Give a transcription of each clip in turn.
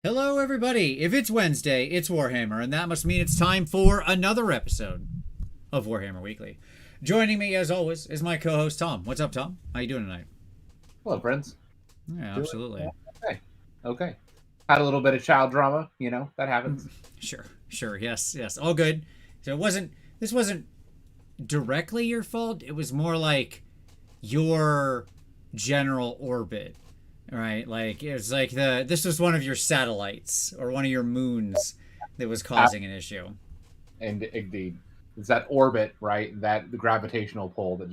Hello, everybody. If it's Wednesday, it's Warhammer, and that must mean it's time for another episode of Warhammer Weekly. Joining me, as always, is my co-host Tom. What's up, Tom? How you doing tonight? Hello, friends. Yeah, Doing absolutely. okay. Okay. Had a little bit of child drama, that happens. Sure. Yes. All good. So this wasn't directly your fault. It was more like your general orbit, right? Like it was like this was one of your satellites or one of your moons that was causing an issue. And indeed, it's that orbit, right? That the gravitational pull that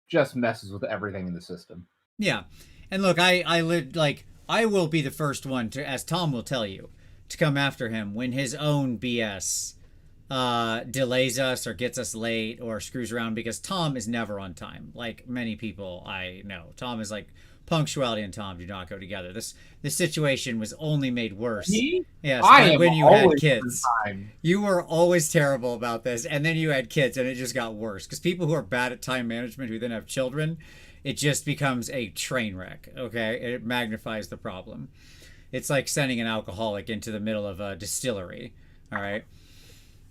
just messes with everything in the system. Yeah. And look, I lived like I will be the first one to, as Tom will tell you, to come after him when his own BS delays us or gets us late or screws around, because Tom is never on time. Like many people I know, Tom is like punctuality and Tom do not go together. This situation was only made worse. Me? Yes, I am when you had always on kids. time. You were always terrible about this, and then you had kids, and it just got worse. Because people who are bad at time management, who then have children, it just becomes a train wreck. Okay, it magnifies the problem. It's like sending an alcoholic into the middle of a distillery. All right.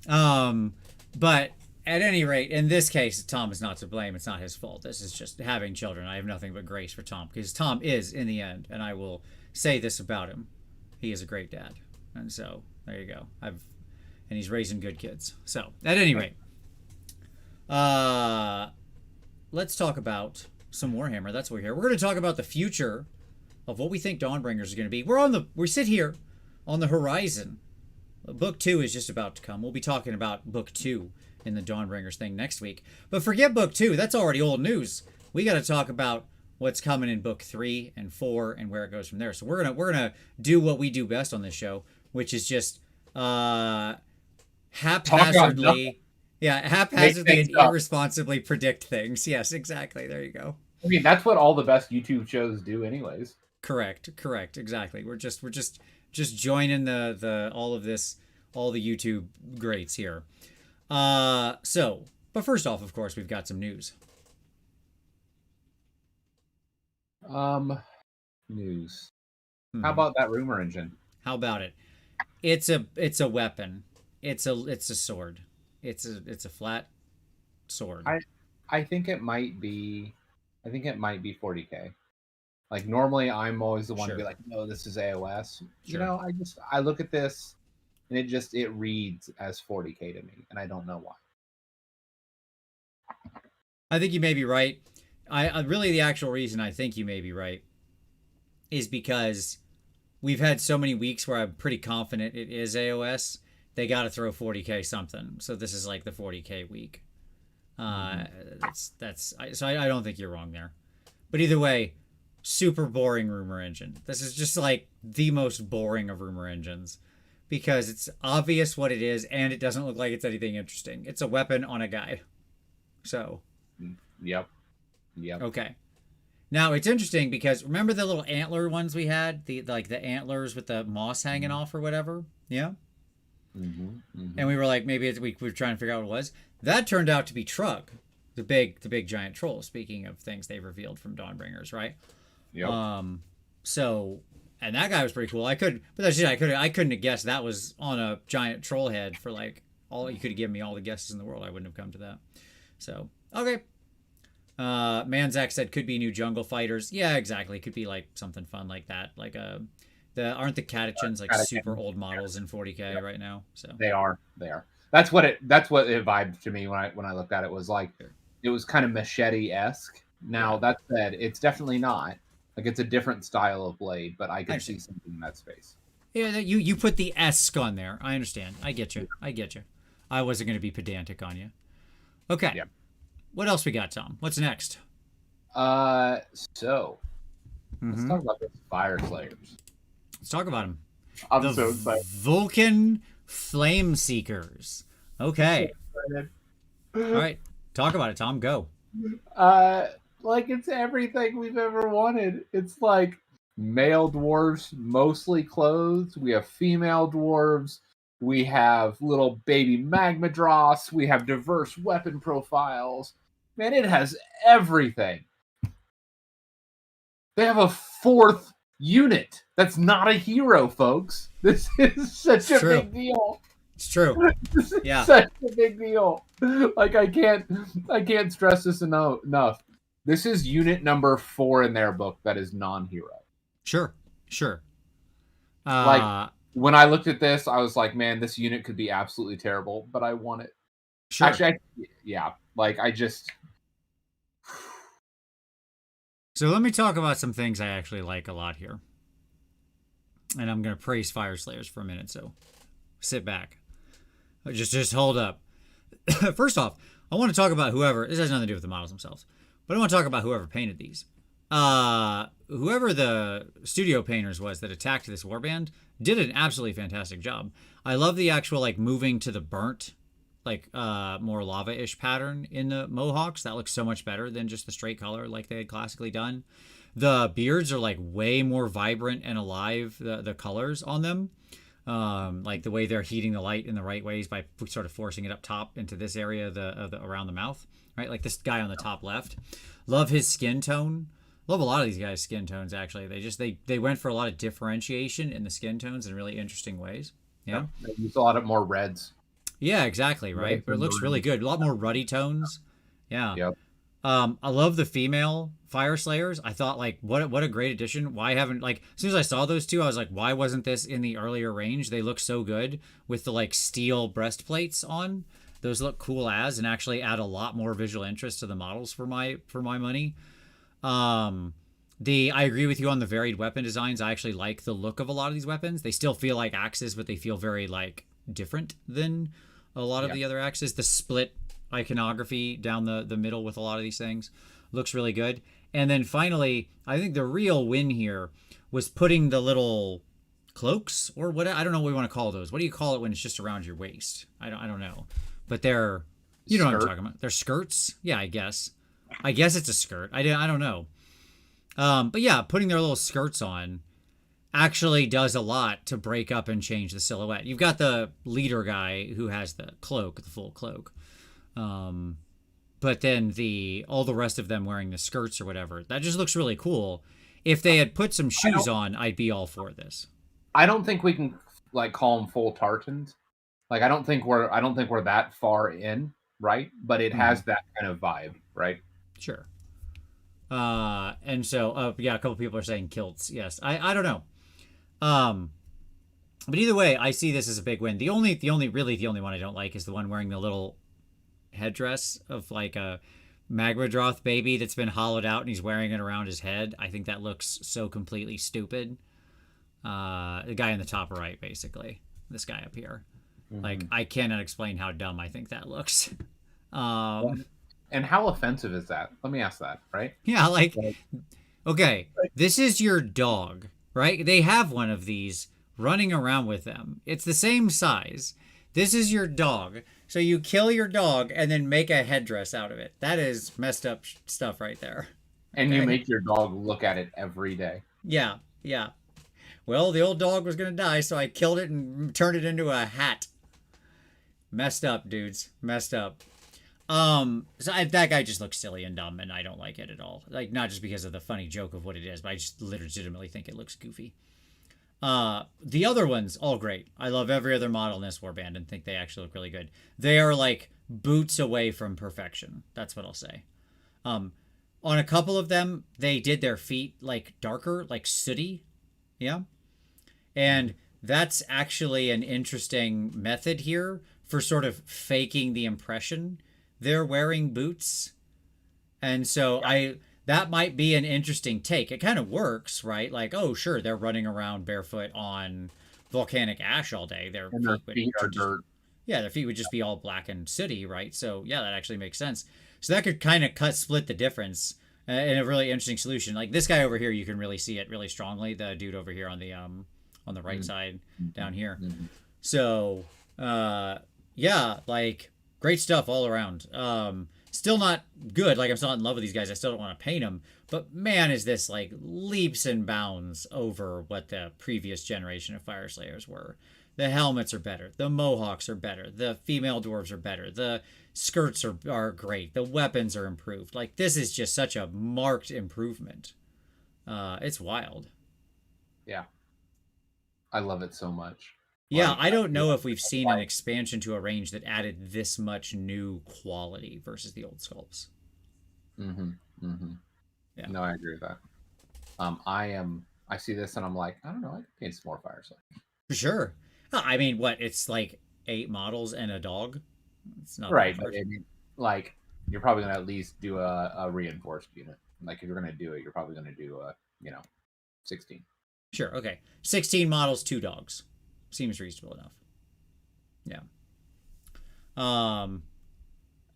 But at any rate, in this case, Tom is not to blame. It's not his fault. This is just having children. I have nothing but grace for Tom, because Tom is, in the end, and I will say this about him, he is a great dad. And so there you go. And he's raising good kids. So at any rate, uh, let's talk about some Warhammer. That's what we're here. We're going to talk about the future of what we think Dawnbringers is going to be. We sit here on the horizon. Book 2 is just about to come. We'll be talking about Book 2 in the Dawnbringers thing next week. But forget Book 2. That's already old news. We got to talk about what's coming in Book 3 and 4 and where it goes from there. So we're gonna do what we do best on this show, which is just haphazardly and irresponsibly predict things. Yes, exactly. There you go. I mean, that's what all the best YouTube shows do, anyways. Correct. Exactly. We're just joining the all of this, all the YouTube greats here. But first off, of course, we've got some news. News. How about that rumor engine? How about it? It's a weapon. It's a sword. It's a flat sword. I think it might be 40K. Like normally I'm always the one to be like, no, this is AOS. Sure. I look at this and it reads as 40K to me, and I don't know why. I think you may be right. I really, the actual reason I think you may be right is because we've had so many weeks where I'm pretty confident it is AOS. They got to throw 40K something. So this is like the 40K week. So I don't think you're wrong there. But either way, super boring rumor engine. This is just like the most boring of rumor engines, because it's obvious what it is and it doesn't look like it's anything interesting. It's a weapon on a guy. So, Yep. okay. Now it's interesting because remember the little antler ones we had, the antlers with the moss hanging off or whatever. Yeah. And we were like, maybe we were trying to figure out what it was. That turned out to be Trug, the big giant troll. Speaking of things they revealed from Dawnbringers, right? Yep. So, and that guy was pretty cool. I couldn't have guessed that was on a giant troll head for like all. You could have given me all the guesses in the world. I wouldn't have come to that. So, okay. Manzak said could be new jungle fighters. Yeah, exactly. Could be like something fun like that. Like aren't the catechins like super old models in 40K right now? So they are. That's what it vibed to me when I looked at it. Was like it was kind of machete-esque. Now that said, it's definitely not. Like it's a different style of blade, but I can see something in that space. Yeah, you put the esque on there. I understand. I get you. I wasn't going to be pedantic on you. Okay. Yeah. What else we got, Tom? What's next? So let's talk about the Fire Slayers. Let's talk about them. I'm so excited. Vulcan Flame Seekers. Okay. So all right. Talk about it, Tom. Go. Like it's everything we've ever wanted. It's like male dwarves mostly clothed. We have female dwarves. We have little baby magma dross. We have diverse weapon profiles. Man, it has everything. They have a fourth unit. That's not a hero, folks. This is such a true. big deal. It's true. This is Yeah. such a big deal. Like I can't stress this enough. This is unit number 4 in their book that is non-hero. Sure. Sure. Like when I looked at this, I was like, man, this unit could be absolutely terrible, but I want it. Sure. Actually, yeah. Like I just. So let me talk about some things I actually like a lot here. And I'm going to praise Fire Slayers for a minute, so sit back. Just hold up. First off, I want to talk about whoever, this has nothing to do with the models themselves, but I want to talk about whoever painted these. Whoever the studio painters was that attacked this warband did an absolutely fantastic job. I love the actual like moving to the burnt, like more lava-ish pattern in the mohawks. That looks so much better than just the straight color like they had classically done. The beards are like way more vibrant and alive, the colors on them. Like the way they're heating the light in the right ways by sort of forcing it up top into this area of the around the mouth, right? Like this guy on the top left. Love his skin tone. Love a lot of these guys' skin tones, actually. They went for a lot of differentiation in the skin tones in really interesting ways. Yeah. They use a lot of more reds. Yeah, exactly, right? But it looks really good. A lot more ruddy tones. Yeah. Yep. I love the female Fire Slayers. I thought, like, what a great addition. Why haven't, like, as soon as I saw those two, I was like, why wasn't this in the earlier range? They look so good with the, like, steel breastplates on. Those look cool as, and actually add a lot more visual interest to the models for my money. I agree with you on the varied weapon designs. I actually like the look of a lot of these weapons. They still feel like axes, but they feel very, like, different than a lot of the other axes. The split iconography down the middle with a lot of these things looks really good. And then finally, I think the real win here was putting the little cloaks, or what, I don't know what we want to call those. What do you call it when it's just around your waist? I don't know. But they're, you know what I'm talking about. They're skirts? Yeah, I guess it's a skirt. I don't know. But yeah, putting their little skirts on actually does a lot to break up and change the silhouette. You've got the leader guy who has the cloak, the full cloak. But then all the rest of them wearing the skirts or whatever, that just looks really cool. If they had put some shoes on, I'd be all for this. I don't think we can like call them full tartans. Like I don't think we're that far in, right? But it has that kind of vibe, right? Sure. And so yeah, a couple people are saying kilts. Yes. I don't know. But either way, I see this as a big win. The only one I don't like is the one wearing the little headdress of like a Magmadroth baby that's been hollowed out and he's wearing it around his head. I think that looks so completely stupid. The guy in the top right, basically. This guy up here. Mm-hmm. Like, I cannot explain how dumb I think that looks. And how offensive is that? Let me ask that, right? Yeah, like, okay, this is your dog, right? They have one of these running around with them. It's the same size. This is your dog. So you kill your dog and then make a headdress out of it. That is messed up stuff right there. And you make your dog look at it every day. Yeah, yeah. Well, the old dog was going to die, so I killed it and turned it into a hat. Messed up, dudes. Messed up. That guy just looks silly and dumb, and I don't like it at all. Like, not just because of the funny joke of what it is, but I just legitimately think it looks goofy. The other ones, all great. I love every other model in this warband and think they actually look really good. They are like boots away from perfection. That's what I'll say. On a couple of them, they did their feet like darker, like sooty. Yeah. And that's actually an interesting method here for sort of faking the impression they're wearing boots. And so that might be an interesting take. It kind of works, right? Like, oh, sure, they're running around barefoot on volcanic ash all day. Their feet are dirt. Yeah, their feet would just be all black and sooty, right? So, yeah, that actually makes sense. So that could kind of split the difference in a really interesting solution. Like this guy over here, you can really see it really strongly. The dude over here on the right side down here. Mm-hmm. So, yeah, like great stuff all around. Still not good. Like I'm still not in love with these guys. I still don't want to paint them. But man, is this like leaps and bounds over what the previous generation of Fire Slayers were. The helmets are better. The mohawks are better. The female dwarves are better. The skirts are great. The weapons are improved. Like this is just such a marked improvement. It's wild. Yeah. I love it so much. Yeah, Like, I don't know if we've seen an expansion to a range that added this much new quality versus the old sculpts. mm-hmm, mm-hmm. Yeah, No, I agree with that. I see this and I'm like, I don't know, I could paint some more fire slayer. for sure. I mean, what? It's like 8 models and a dog. It's not that Right, but hard. I mean, like, you're probably gonna at least do a reinforced unit. Like, if you're gonna do it, you're probably gonna do a, 16. Sure. Okay. 16 models, 2 dogs. Seems reasonable enough. Yeah. Um.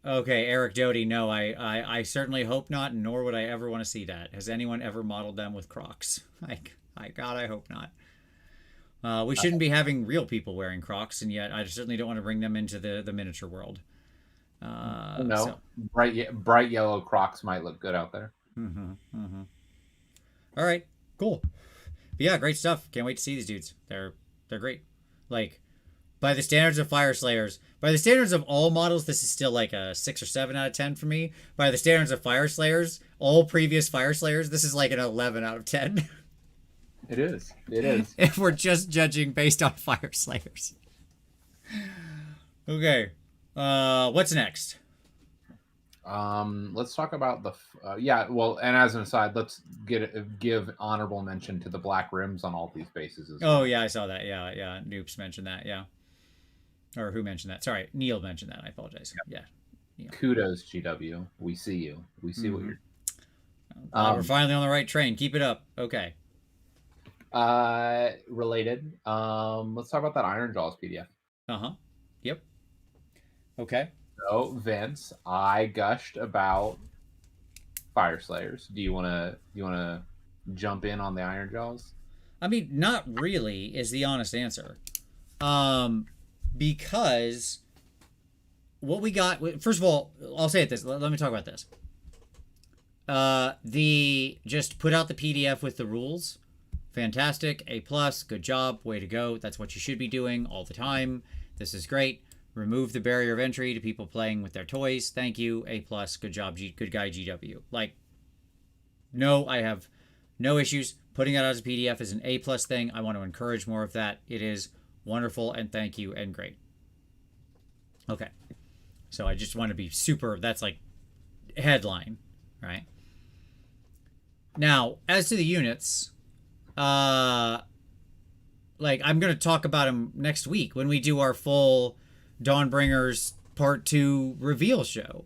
Okay, Eric Doty. No, I certainly hope not, nor would I ever want to see that. Has anyone ever modeled them with Crocs? God, I hope not. We shouldn't be having real people wearing Crocs, and yet I certainly don't want to bring them into the miniature world. No, So. bright yellow Crocs might look good out there. Mm-hmm, mm-hmm. All right, cool. But yeah, great stuff. Can't wait to see these dudes. They're great. Like, by the standards of Fire Slayers, by the standards of all models, this is still like a 6 or 7 out of 10 for me. By the standards of Fire Slayers, all previous Fire Slayers, this is like an 11 out of 10. It is. It is. If we're just judging based on Fire Slayers. Okay. What's next? Let's talk about the well, and as an aside, let's give honorable mention to the black rims on all these bases as well. Oh yeah, I saw that. Yeah. Noops mentioned that. Yeah. Or who mentioned that? Sorry, Neil mentioned that. I apologize. Yep. Yeah. Kudos, GW. We see you. We see what you're. We're finally on the right train. Keep it up. Okay. Related. Let's talk about that Iron Jaws PDF. Yep. Okay. So, Vince, I gushed about Fire Slayers. Do you wanna jump in on the Iron Jaws? I mean, not really is the honest answer. Because what we got, first of all, I'll say it this. Let me talk about this. The just put out the PDF with the rules. Fantastic. A+. Good job. Way to go. That's what you should be doing all the time. This is great. Remove the barrier of entry to people playing with their toys. Thank you. A+. Good job. Good guy, GW. Like, no, I have no issues. Putting that out as a PDF is an A+ thing. I want to encourage more of that. It is wonderful and thank you and great. Okay. So I just want to be super, that's like headline, right? Now, as to the units, like I'm going to talk about them next week when we do our full Dawnbringers Part 2 reveal show.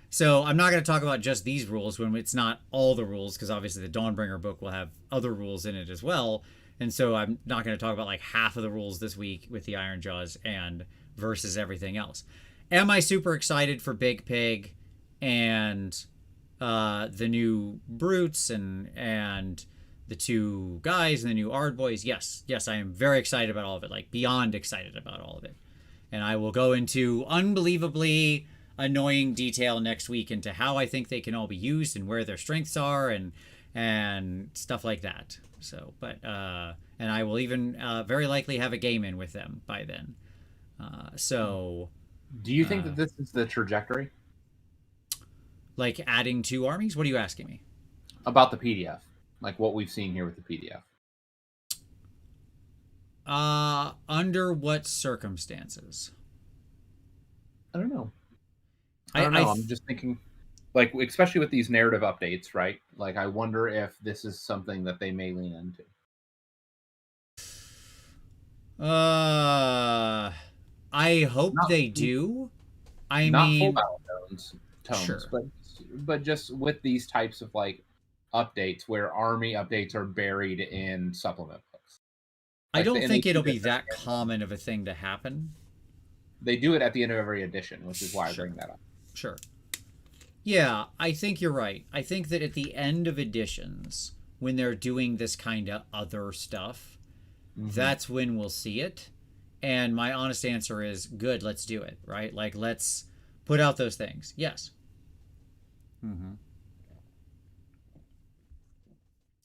So I'm not going to talk about just these rules when it's not all the rules, because obviously the Dawnbringer book will have other rules in it as well. And so I'm not going to talk about like half of the rules this week with the Iron Jaws and versus everything else. Am I super excited for Big Pig and the new Brutes and the 2 guys and the new Ard Boys? Yes, I am very excited about all of it, like beyond excited about all of it. And I will go into unbelievably annoying detail next week into how I think they can all be used and where their strengths are and stuff like that. So, but and I will even very likely have a game in with them by then. So, do you think that this is the trajectory? Like adding 2 armies? What are you asking me? About the PDF, like what we've seen here with the PDF. Under what circumstances? I don't know. I'm just thinking, like, especially with these narrative updates, right? Like, I wonder if this is something that they may lean into. I hope they do. I not mean, full battle tones, sure. but just with these types of like updates where army updates are buried in supplement books. Like, I don't think it'll be that common of a thing to happen. They do it at the end of every edition, which is why I bring that up. Sure. Yeah, I think you're right. I think that at the end of editions, when they're doing this kind of other stuff, that's when we'll see it. And my honest answer is, good, let's do it, right? Like, let's put out those things. Yes.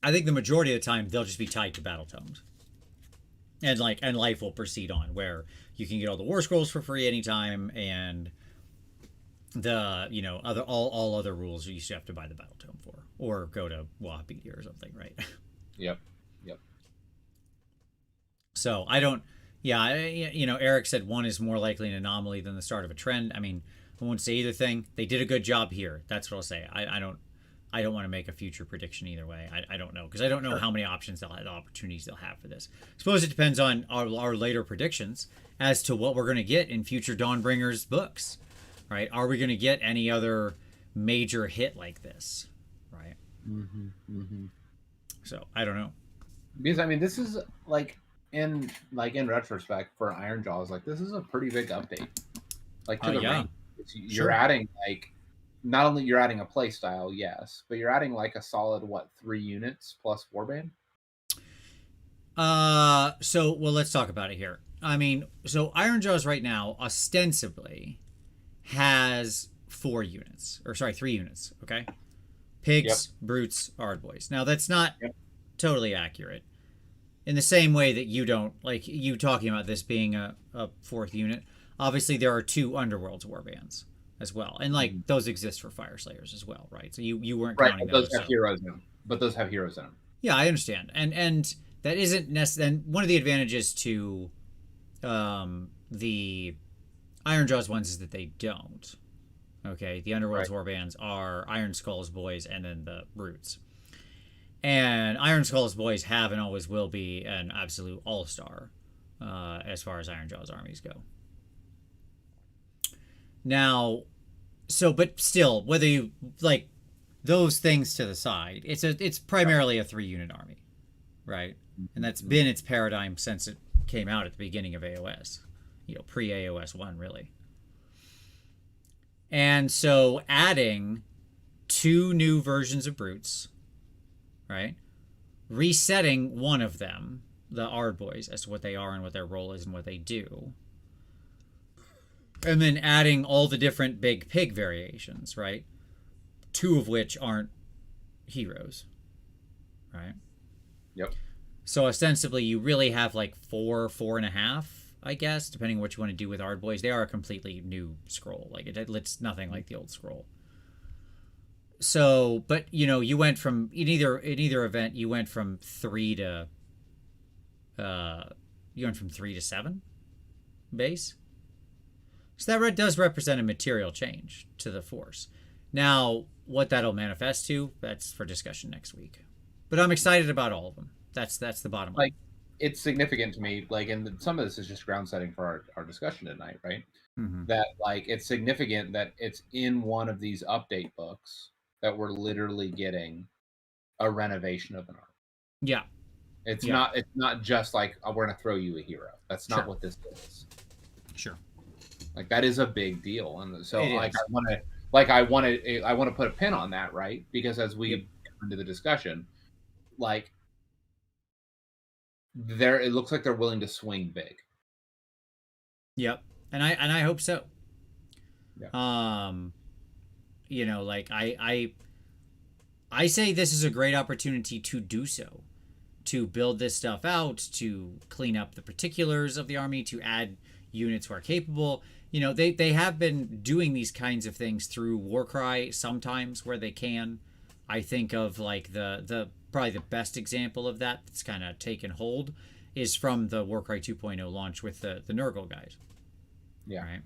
I think the majority of the time, they'll just be tied to battle tomes. And life will proceed on, where you can get all the war scrolls for free anytime, and the all other rules you used to have to buy the battle tome for, or go to Wahapedia or something, right? Yep. So I don't. Yeah, Eric said one is more likely an anomaly than the start of a trend. I mean, I won't say either thing. They did a good job here. That's what I'll say. I don't. I don't want to make a future prediction either way. I don't know because I don't know how many options they'll have, opportunities they'll have for this. I suppose it depends on our later predictions as to what we're going to get in future Dawnbringers books, right? Are we going to get any other major hit like this, right? So I don't know. Because I mean, this is like in retrospect for Iron Jaws, like this is a pretty big update. Like to the range, you're adding like not only you're adding a play style, yes, but you're adding like a solid 3 units plus warband. Well, let's talk about it here. I mean, so Iron Jaws right now ostensibly has 3 units. Okay, pigs, brutes, ardboys. Now that's not totally accurate. In the same way that you don't like you talking about this being a 4th unit. Obviously, there are 2 Underworlds warbands as well, and like those exist for Fire Slayers as well, right? So you weren't counting those. Have heroes in them, but those have heroes in them. Yeah, I understand, and that isn't necessarily one of the advantages to the Iron Jaws ones is that they don't. Okay, the Underworld's warbands are Iron Skull's boys and then the brutes, and Iron Skull's boys have and always will be an absolute all-star as far as Iron Jaws armies go. Now, but still, whether you like those things to the side, it's primarily a 3-unit army, right? And that's been its paradigm since it came out at the beginning of AOS, pre-AOS 1, really. And so adding 2 new versions of brutes, right? Resetting one of them, the Ardboys, as to what they are and what their role is and what they do. And then adding all the different big pig variations, right? 2 of which aren't heroes, right? Yep. So ostensibly, you really have like 4.5, I guess, depending on what you want to do with Ardboys. They are a completely new scroll. Like it's nothing like the old scroll. So, but you went from in either event, you went from 3 to 7 base. So that does represent a material change to the force. Now, what that'll manifest to, that's for discussion next week. But I'm excited about all of them. That's the bottom line. Like, it's significant to me, like, and some of this is just ground setting for our discussion tonight, right? That, like, it's significant that it's in one of these update books that we're literally getting a renovation of an army. Yeah. It's not just like, oh, we're going to throw you a hero. That's not what this is. Sure. Like, that is a big deal. And so I want to put a pin on that, right? Because as we get into the discussion, like, it looks like they're willing to swing big. Yep. And I hope so. Yeah. Like I say this is a great opportunity to do so, to build this stuff out, to clean up the particulars of the army, to add units who are capable. They have been doing these kinds of things through Warcry sometimes where they can. I think of like the probably the best example of that's kind of taken hold is from the Warcry 2.0 launch with the Nurgle guys. Yeah. Right.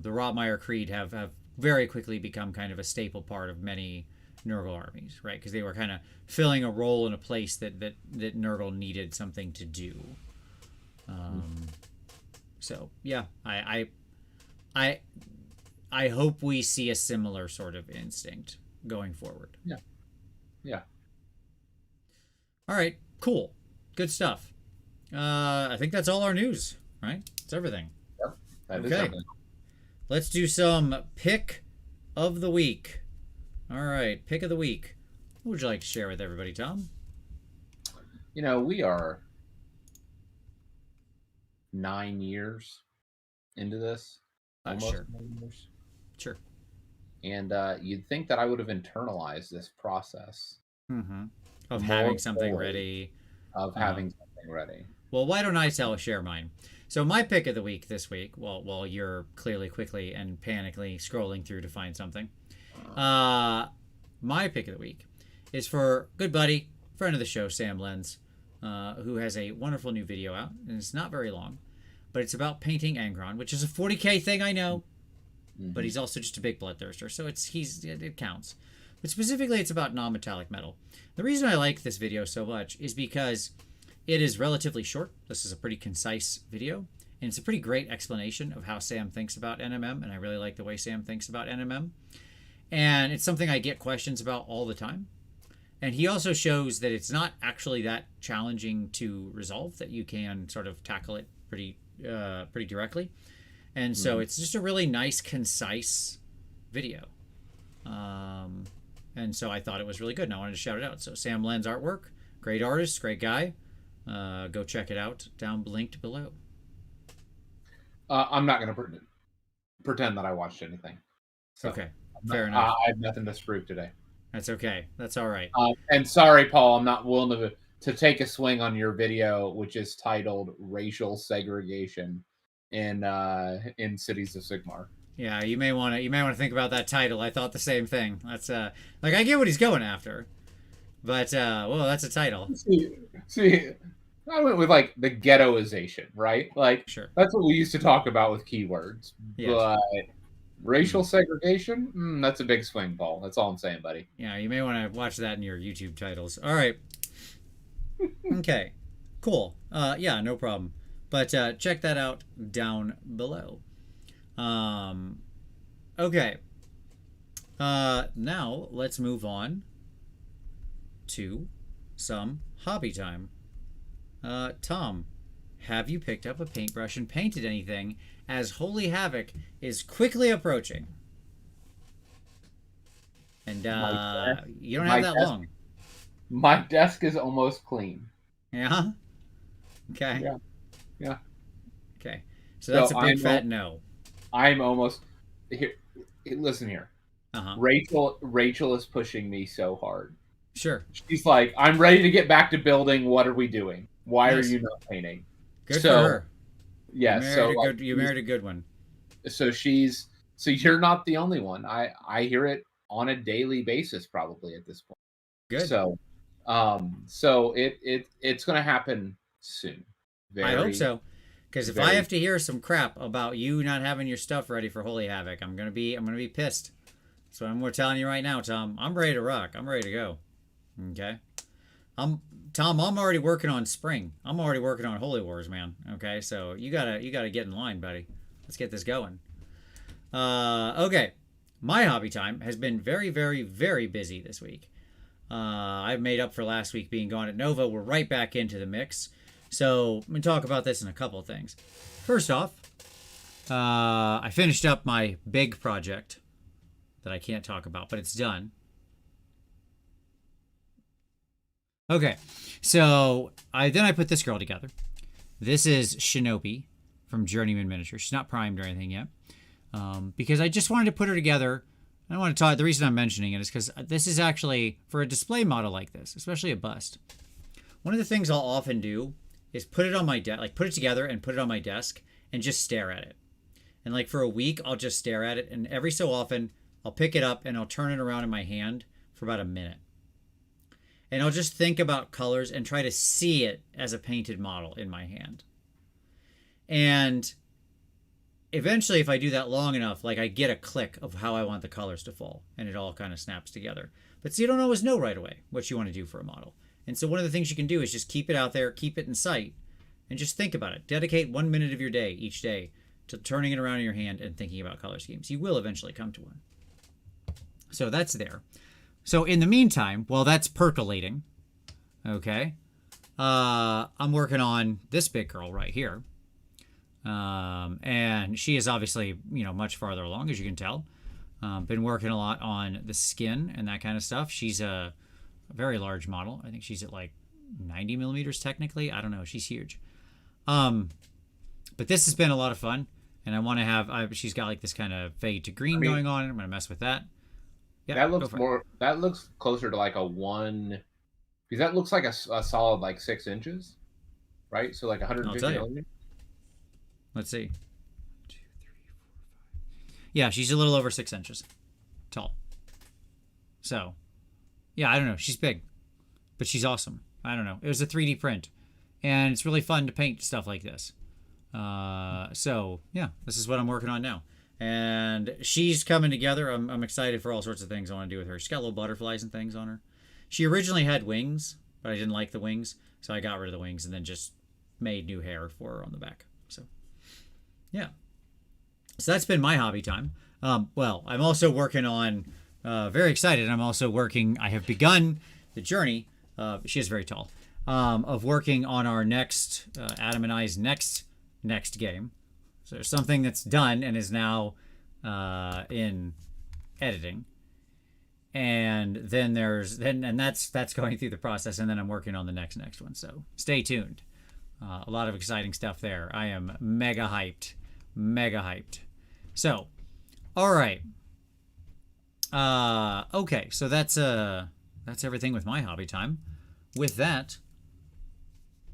The Rotmire Creed have very quickly become kind of a staple part of many Nurgle armies, right? Because they were kind of filling a role in a place that Nurgle needed something to do. So yeah, I hope we see a similar sort of instinct going forward. Yeah. Yeah. All right. Cool. Good stuff. I think that's all our news, right? It's everything. Yep. That is okay. everything. Let's do some pick of the week. All right. Pick of the week. What would you like to share with everybody, Tom? We are 9 years into this. Almost Sure. 9 years. Sure. And you'd think that I would have internalized this process of having something ready. Well, why don't I share mine? So my pick of the week this week, while you're clearly quickly and panically scrolling through to find something, my pick of the week is for good buddy, friend of the show, Sam Lenz. who has a wonderful new video out, and it's not very long, but it's about painting Angron, which is a 40K thing, I know, but he's also just a big bloodthirster, so it counts. But specifically, it's about non-metallic metal. The reason I like this video so much is because it is relatively short. This is a pretty concise video, and it's a pretty great explanation of how Sam thinks about NMM, and I really like the way Sam thinks about NMM. And it's something I get questions about all the time. And he also shows that it's not actually that challenging to resolve, that you can sort of tackle it pretty directly. And so it's just a really nice, concise video. And so I thought it was really good, and I wanted to shout it out. So Sam Len's artwork, great artist, great guy. Go check it out, linked below. I'm not going to pretend that I watched anything. So okay, fair enough. I have nothing to prove today. That's okay. That's all right. And sorry, Paul, I'm not willing to take a swing on your video, which is titled "Racial Segregation in Cities of Sigmar." Yeah, you may want to think about that title. I thought the same thing. That's like, I get what he's going after, but well, that's a title. See, I went with like the ghettoization, right? Like, sure, that's what we used to talk about with keywords. Yes. But racial segregation, that's a big swing, Paul. That's all I'm saying, buddy. Yeah, you may want to watch that in your YouTube titles. All right. Okay, cool. Yeah, no problem. But check that out down below. Okay. Now let's move on to some hobby time. Tom, have you picked up a paintbrush and painted anything as Holy Havoc is quickly approaching? And you don't have that long. My desk is almost clean. Yeah? Okay. Yeah. Okay. So that's a big fat no. I'm almost here. Listen here. Rachel is pushing me so hard. Sure. She's like, I'm ready to get back to building. What are we doing? Why are you not painting? Good for her. Yeah. You married a good one. So you're not the only one. I hear it on a daily basis, probably at this point. Good. So it's going to happen soon. I hope so. Because if I have to hear some crap about you not having your stuff ready for Holy Havoc, I'm gonna be pissed. So I'm telling you right now, Tom. I'm ready to rock. I'm ready to go. Okay. I'm already working on spring. I'm already working on Holy Wars, man. Okay. So you gotta get in line, buddy. Let's get this going. Okay. My hobby time has been very, very, very busy this week. I've made up for last week being gone at Nova. We're right back into the mix. So I'm going to talk about this in a couple of things. First off, I finished up my big project that I can't talk about, but it's done. Okay, so I put this girl together. This is Shinobi from Journeyman Miniatures. She's not primed or anything yet, because I just wanted to put her together. I want to talk. The reason I'm mentioning it is because this is actually for a display model like this, especially a bust. One of the things I'll often do is put it on my desk, like put it together and put it on my desk and just stare at it. And like for a week, I'll just stare at it. And every so often, I'll pick it up and I'll turn it around in my hand for about a minute. And I'll just think about colors and try to see it as a painted model in my hand. And eventually, if I do that long enough, like I get a click of how I want the colors to fall. And it all kind of snaps together. But see, you don't always know right away what you want to do for a model. And so one of the things you can do is just keep it out there, keep it in sight, and just think about it. Dedicate 1 minute of your day, each day, to turning it around in your hand and thinking about color schemes. You will eventually come to one. So that's there. So in the meantime, while that's percolating, okay, I'm working on this big girl right here. And she is obviously, much farther along, as you can tell. Been working a lot on the skin and that kind of stuff. She's a very large model. I think she's at like 90 millimeters technically. I don't know. She's huge. But this has been a lot of fun. And I want to have, she's got like this kind of fade to green going on. I'm going to mess with that. Yeah, that looks closer to like a 1, because that looks like a solid like 6 inches, right? So like 150 millimeters. Let's see. 1, 2, 3, 4, 5. Yeah, she's a little over 6 inches tall. So, yeah, I don't know. She's big, but she's awesome. I don't know. It was a 3D print. and it's really fun to paint stuff like this. So yeah, this is what I'm working on now. And she's coming together. I'm excited for all sorts of things I want to do with her. She's got little butterflies and things on her. She originally had wings, but I didn't like the wings, so I got rid of the wings and then just made new hair for her on the back. So yeah. So that's been my hobby time. Well, I'm also working on, very excited. I'm also working, I have begun the journey, she is very tall, of working on our next, Adam and I's next game. So there's something that's done and is now in editing. And then that's going through the process, and then I'm working on the next one. So stay tuned. A lot of exciting stuff there. I am mega hyped. So, all right. Okay, so that's everything with my hobby time. With that,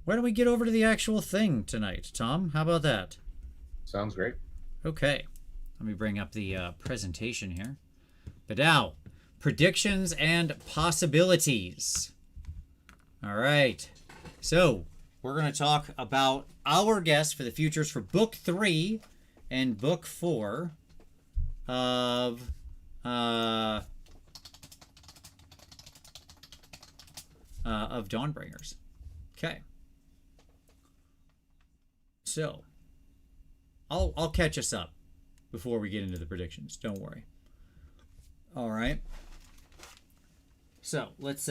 why don't we get over to the actual thing tonight, Tom? How about that? Sounds great. Okay, let me bring up the presentation here. But now, predictions and possibilities. All right, so we're going to talk about our guess for the futures for Book 3 and Book 4 of Dawnbringers. Okay. So, I'll catch us up before we get into the predictions. Don't worry. All right. So let's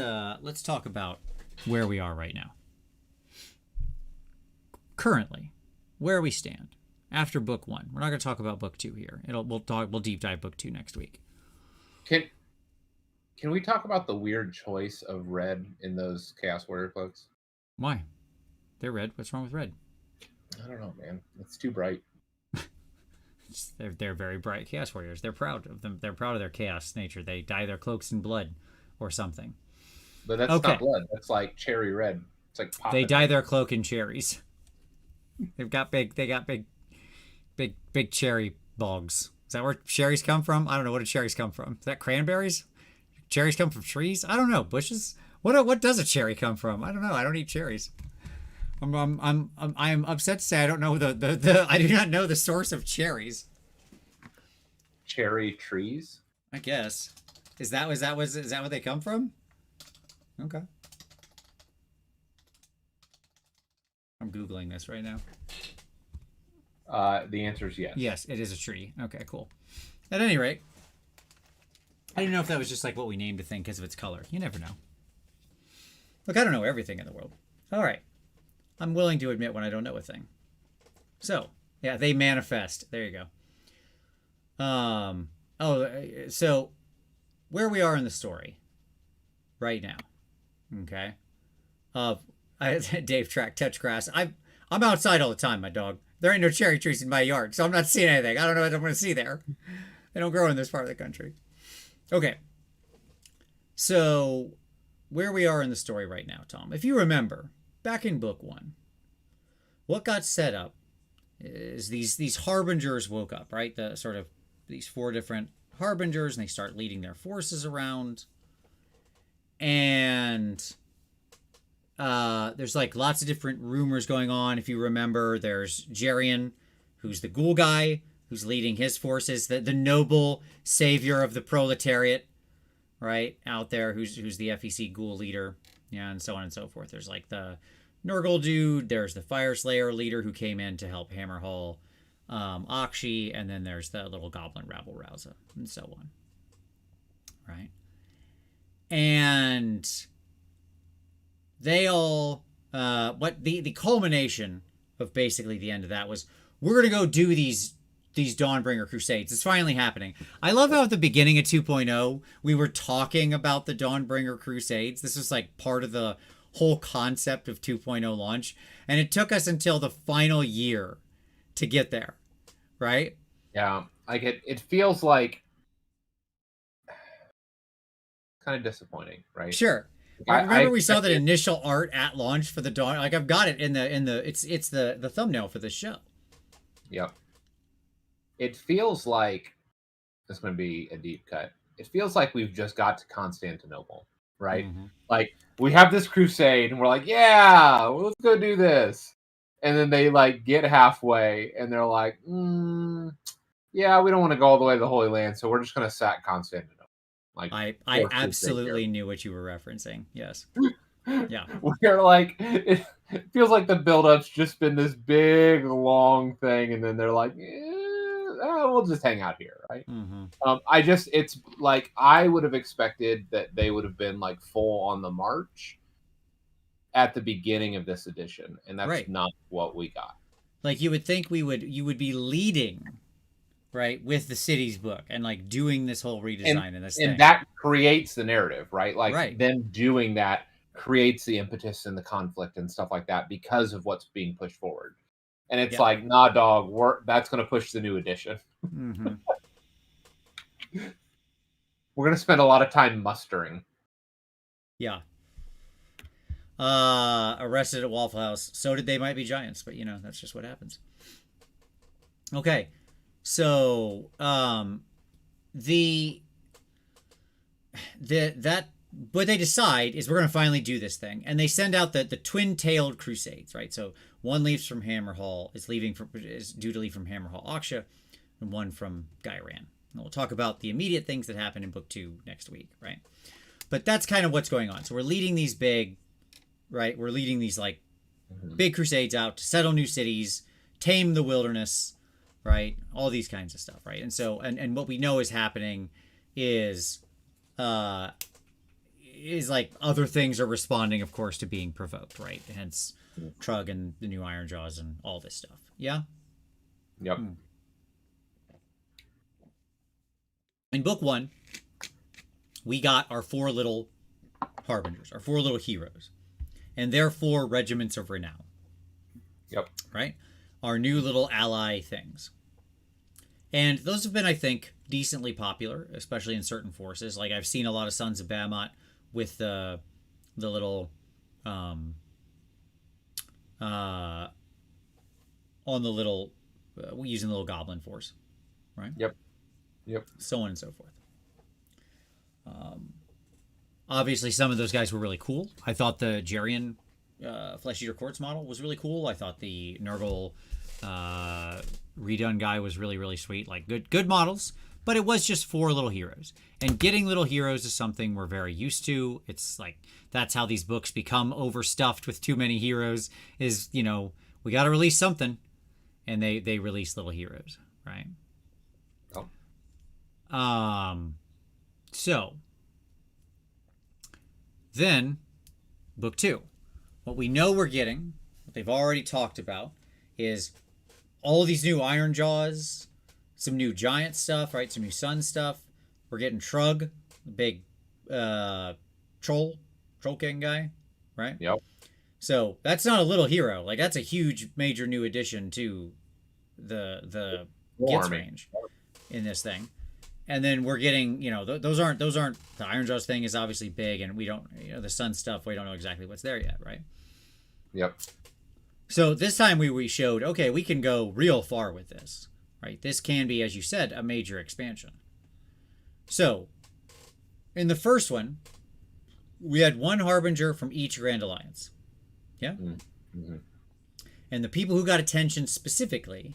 talk about where we are right now. Currently, where we stand after Book 1. We're not going to talk about Book 2 here. We'll deep dive Book 2 next week. Can we talk about the weird choice of red in those Chaos Warrior cloaks? Why? They're red. What's wrong with red? I don't know, man. It's too bright. They're very bright Chaos Warriors. They're proud of them. They're proud of their chaos nature. They dye their cloaks in blood or something. But that's not blood. That's like cherry red. It's like they dye their cloak in cherries. They got big cherry bogs. Is that where cherries come from? I don't know. What do cherries come from? Is that cranberries? Cherries come from trees? I don't know. Bushes? What does a cherry come from? I don't know. I don't eat cherries. I'm upset to say I don't know I do not know the source of cherries. Cherry trees? I guess. Is that where they come from? Okay. I'm Googling this right now. The answer is yes. Yes, it is a tree. Okay, cool. At any rate, I didn't know if that was just like what we named a thing because of its color. You never know. Look, I don't know everything in the world. All right. I'm willing to admit when I don't know a thing. So, yeah, they manifest. There you go. So where we are in the story right now. Okay. Dave Track, touch grass. I'm outside all the time, my dog. There ain't no cherry trees in my yard, so I'm not seeing anything. I don't know what I'm going to see there. They don't grow in this part of the country. Okay. So where we are in the story right now, Tom, if you remember, back in Book 1, what got set up is these harbingers woke up, right? The sort of these 4 different harbingers, and they start leading their forces around. And there's like lots of different rumors going on. If you remember, there's Jerian, who's the ghoul guy, who's leading his forces, the noble savior of the proletariat, right, out there, who's the FEC ghoul leader, yeah, and so on and so forth. There's like the Nurgle dude, there's the Fire Slayer leader who came in to help Hammerhall Akshi, and then there's the little goblin rabble rouser, and so on, right? And they all the culmination of basically the end of that was, we're gonna go do these Dawnbringer crusades. It's finally happening. I love how at the beginning of 2.0 we were talking about the Dawnbringer crusades. This was like part of the whole concept of 2.0 launch, and it took us until the final year to get there, right? Yeah, like it feels like kind of disappointing, right? Sure. I remember we saw that initial art at launch for the Dawn. Like, I've got it in the it's the thumbnail for the show. Yep. It feels like, this is going to be a deep cut. It feels like we've just got to Constantinople, right? Mm-hmm. Like we have this crusade, and we're like, yeah, well, let's go do this. And then they like get halfway, and they're like, yeah, we don't want to go all the way to the Holy Land, so we're just going to sack Constantinople. Like I absolutely knew what you were referencing. Yes. Yeah. We're like, it feels like the build-up's just been this big, long thing, and then they're like, we'll just hang out here, right? Mm-hmm. It's like I would have expected that they would have been like full on the march at the beginning of this edition, and that's not what we got. Like you would think you would be leading, right, with the city's book and like doing this whole redesign and this thing. And that creates the narrative, right? Like them doing that creates the impetus and the conflict and stuff like that because of what's being pushed forward. And it's like, nah, dog, that's going to push the new edition. Mm-hmm. We're going to spend a lot of time mustering. Yeah. Arrested at Waffle House. So did They Might Be Giants, but that's just what happens. Okay. So, what they decide is we're going to finally do this thing, and they send out the twin-tailed crusades, right? So one leaves from Hammerhall, is due to leave from Hammerhall Aksha, and one from Gairan. And we'll talk about the immediate things that happen in book 2 next week, right? But that's kind of what's going on. So we're leading these big, right? We're leading these like big crusades out to settle new cities, tame the wilderness, right? All these kinds of stuff, right? And so, and what we know is happening is like other things are responding, of course, to being provoked, right? Hence Trug and the new Iron Jaws and all this stuff. Yeah? Yep. In book 1, we got our 4 little harbingers, our 4 little heroes, and their 4 regiments of renown. Yep. Right? Our new little ally things. And those have been, I think, decently popular, especially in certain forces. Like I've seen a lot of Sons of Bahamut with the little on the little using the little goblin force, right? Yep. So on and so forth. Obviously, some of those guys were really cool. I thought the Jerian Flesh Eater Quartz model was really cool. I thought the Nurgle redone guy was really, really sweet. Like good models. But it was just 4 little heroes. And getting little heroes is something we're very used to. It's like, that's how these books become overstuffed with too many heroes is, we got to release something. And they release little heroes, right? Oh. So, then, book 2. What we know we're getting, what they've already talked about, is all these new Iron Jaws, some new giant stuff, right? Some new sun stuff. We're getting Trug, the big troll king guy, right? Yep. So that's not a little hero. Like that's a huge major new addition to the Gitz range in this thing. And then we're getting, those aren't the Iron Jaws thing is obviously big, and we don't, the sun stuff, we don't know exactly what's there yet, right? Yep. So this time we showed, okay, we can go real far with this. Right, this can be, as you said, a major expansion. So, in the first one, we had 1 Harbinger from each Grand Alliance. Yeah? Mm-hmm. And the people who got attention specifically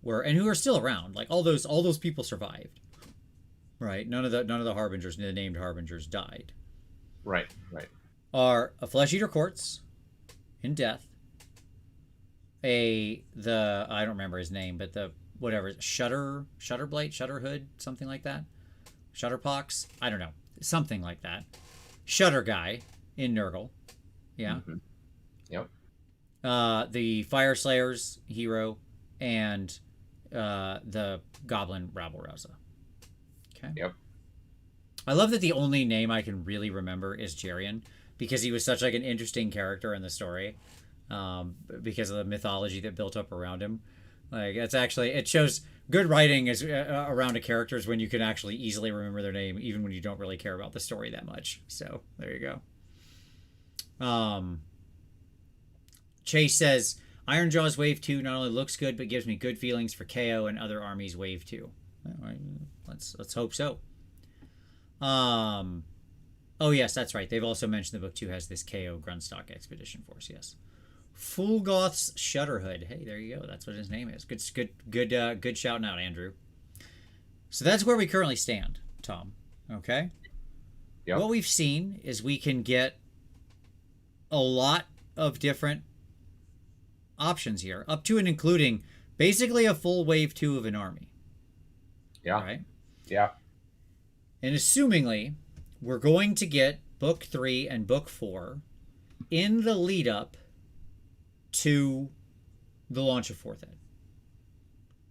were, and who are still around, like all those people survived. Right? None of the Harbingers, the named Harbingers died. Right. Are a Flesh Eater Quartz in death. I don't remember his name, but the whatever, Shutterblight, Shutterhood, something like that. Shutterpox, I don't know, something like that. Shutter guy in Nurgle, yeah. Mm-hmm. Yep. The Fire Slayer's hero and the Goblin Rabble Rouser. Okay. Yep. I love that the only name I can really remember is Jerian because he was such like an interesting character in the story, because of the mythology that built up around him. Like it shows good writing is around a characters when you can actually easily remember their name, even when you don't really care about the story that much. So there you go. Chase says Iron Jaws Wave 2 not only looks good but gives me good feelings for KO and other armies Wave 2. All right, let's hope so. Then we got 2 Harbinger from each Grand Alliance. Yeah? And the people who got attention specifically were, and who are still around, like all those people survived. Oh yes, that's right. They've also mentioned the book 2 has this KO Grunstock Expedition Force. Yes. Fulgoth's Shutterhood. Hey, there you go. That's what his name is. Good shouting out, Andrew. So that's where we currently stand, Tom. Okay. Yep. What we've seen is we can get a lot of different options here, up to and including basically a full wave 2 of an army. Yeah. Right? Yeah. And assumingly, we're going to get book 3 and book 4 in the lead up to the launch of 4th Ed.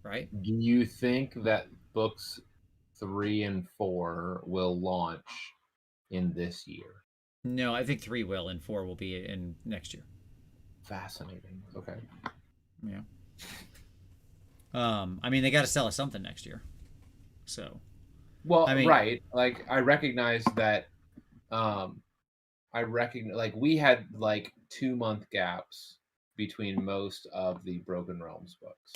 Right? Do you think that books 3 and 4 will launch in this year? No, I think 3 will and 4 will be in next year. Fascinating. Okay. Yeah. I mean, they got to sell us something next year. So. Well, I mean, right. Like, I recognize that. Like, we had like 2-month gaps between most of the Broken Realms books.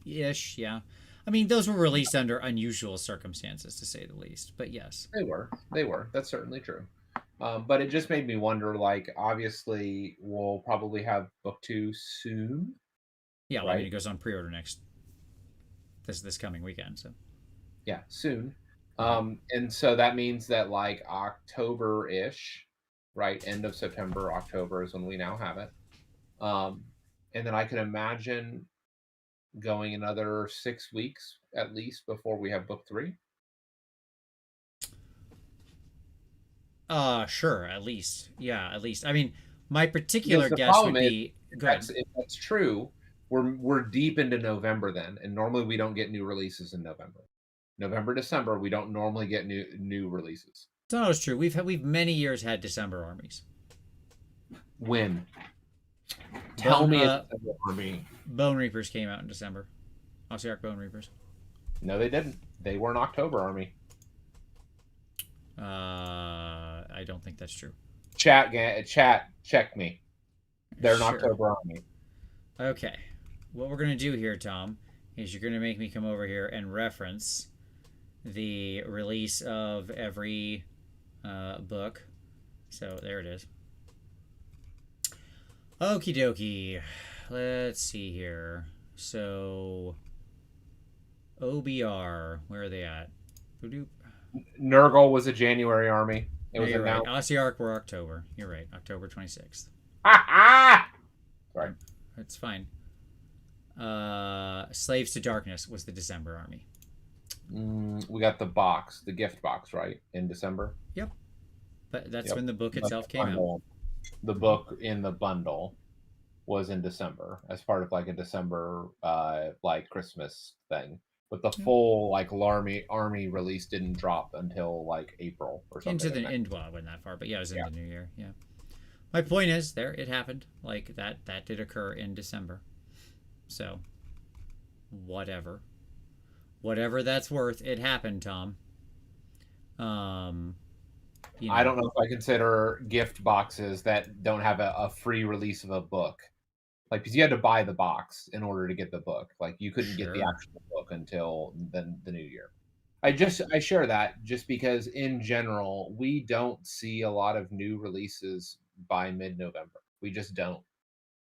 Ish, yeah. I mean, those were released under unusual circumstances, to say the least. But yes, They were. They were. That's certainly true. But it just made me wonder. Like, obviously, we'll probably have book 2 soon. yeah. Well, right? I mean, it goes on pre-order this coming weekend. So Yeah, soon. And so that means that like October-ish, right? End of September, October is when we now have it. And then I can imagine going another 6 weeks at least before we have book 3. Sure, at least. Yeah, at least. I mean, my particular Because the guess would problem is, be go ahead. if that's true, we're deep into November then, and normally we don't get new releases in November. November, December, we don't normally get new releases. No, it's true. We've many years had December armies. When? Tell me Bone, a December army. Bone Reapers came out in December. Ossiarch Bone Reapers. No, they didn't. They were an October army. I don't think that's true. Chat, check me. They're an Sure. October army. Okay. What we're gonna do here, Tom, is you're gonna make me come over here and reference the release of every book. So there it is. Okie dokie. Let's see here. So OBR, where are they at? Boop-doop. Nurgle was a January army. It was You're right. announced. Ossiarch were October. You're right. October 26th. Sorry. It's fine. Slaves to Darkness was the December army. We got the gift box, right? In December. Yep. But that's when the book itself came out. The book in the bundle was in December as part of like a December like Christmas thing. But the full like army release didn't drop until like April or something. Into the end, well, I wasn't that far, but yeah, it was in the new year. Yeah. My point is, it happened. Like that did occur in December. So, whatever that's worth, it happened, Tom. I don't know if I consider gift boxes that don't have a free release of a book. Like, because you had to buy the box in order to get the book. Like, you couldn't get the actual book until the new year. I share that just because in general we don't see a lot of new releases by mid-November. We just don't.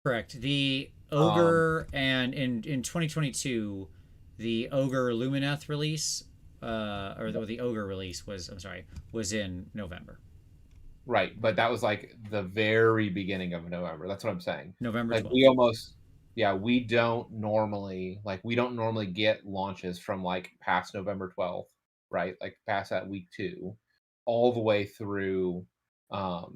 Correct. The Ogre and in 2022, the Ogre Lumineth release, or the Ogre release was in November. Right, but that was like the very beginning of November. That's what I'm saying. November 12th. Like we don't normally get launches from like past November 12th, right? Like past that week 2, all the way through the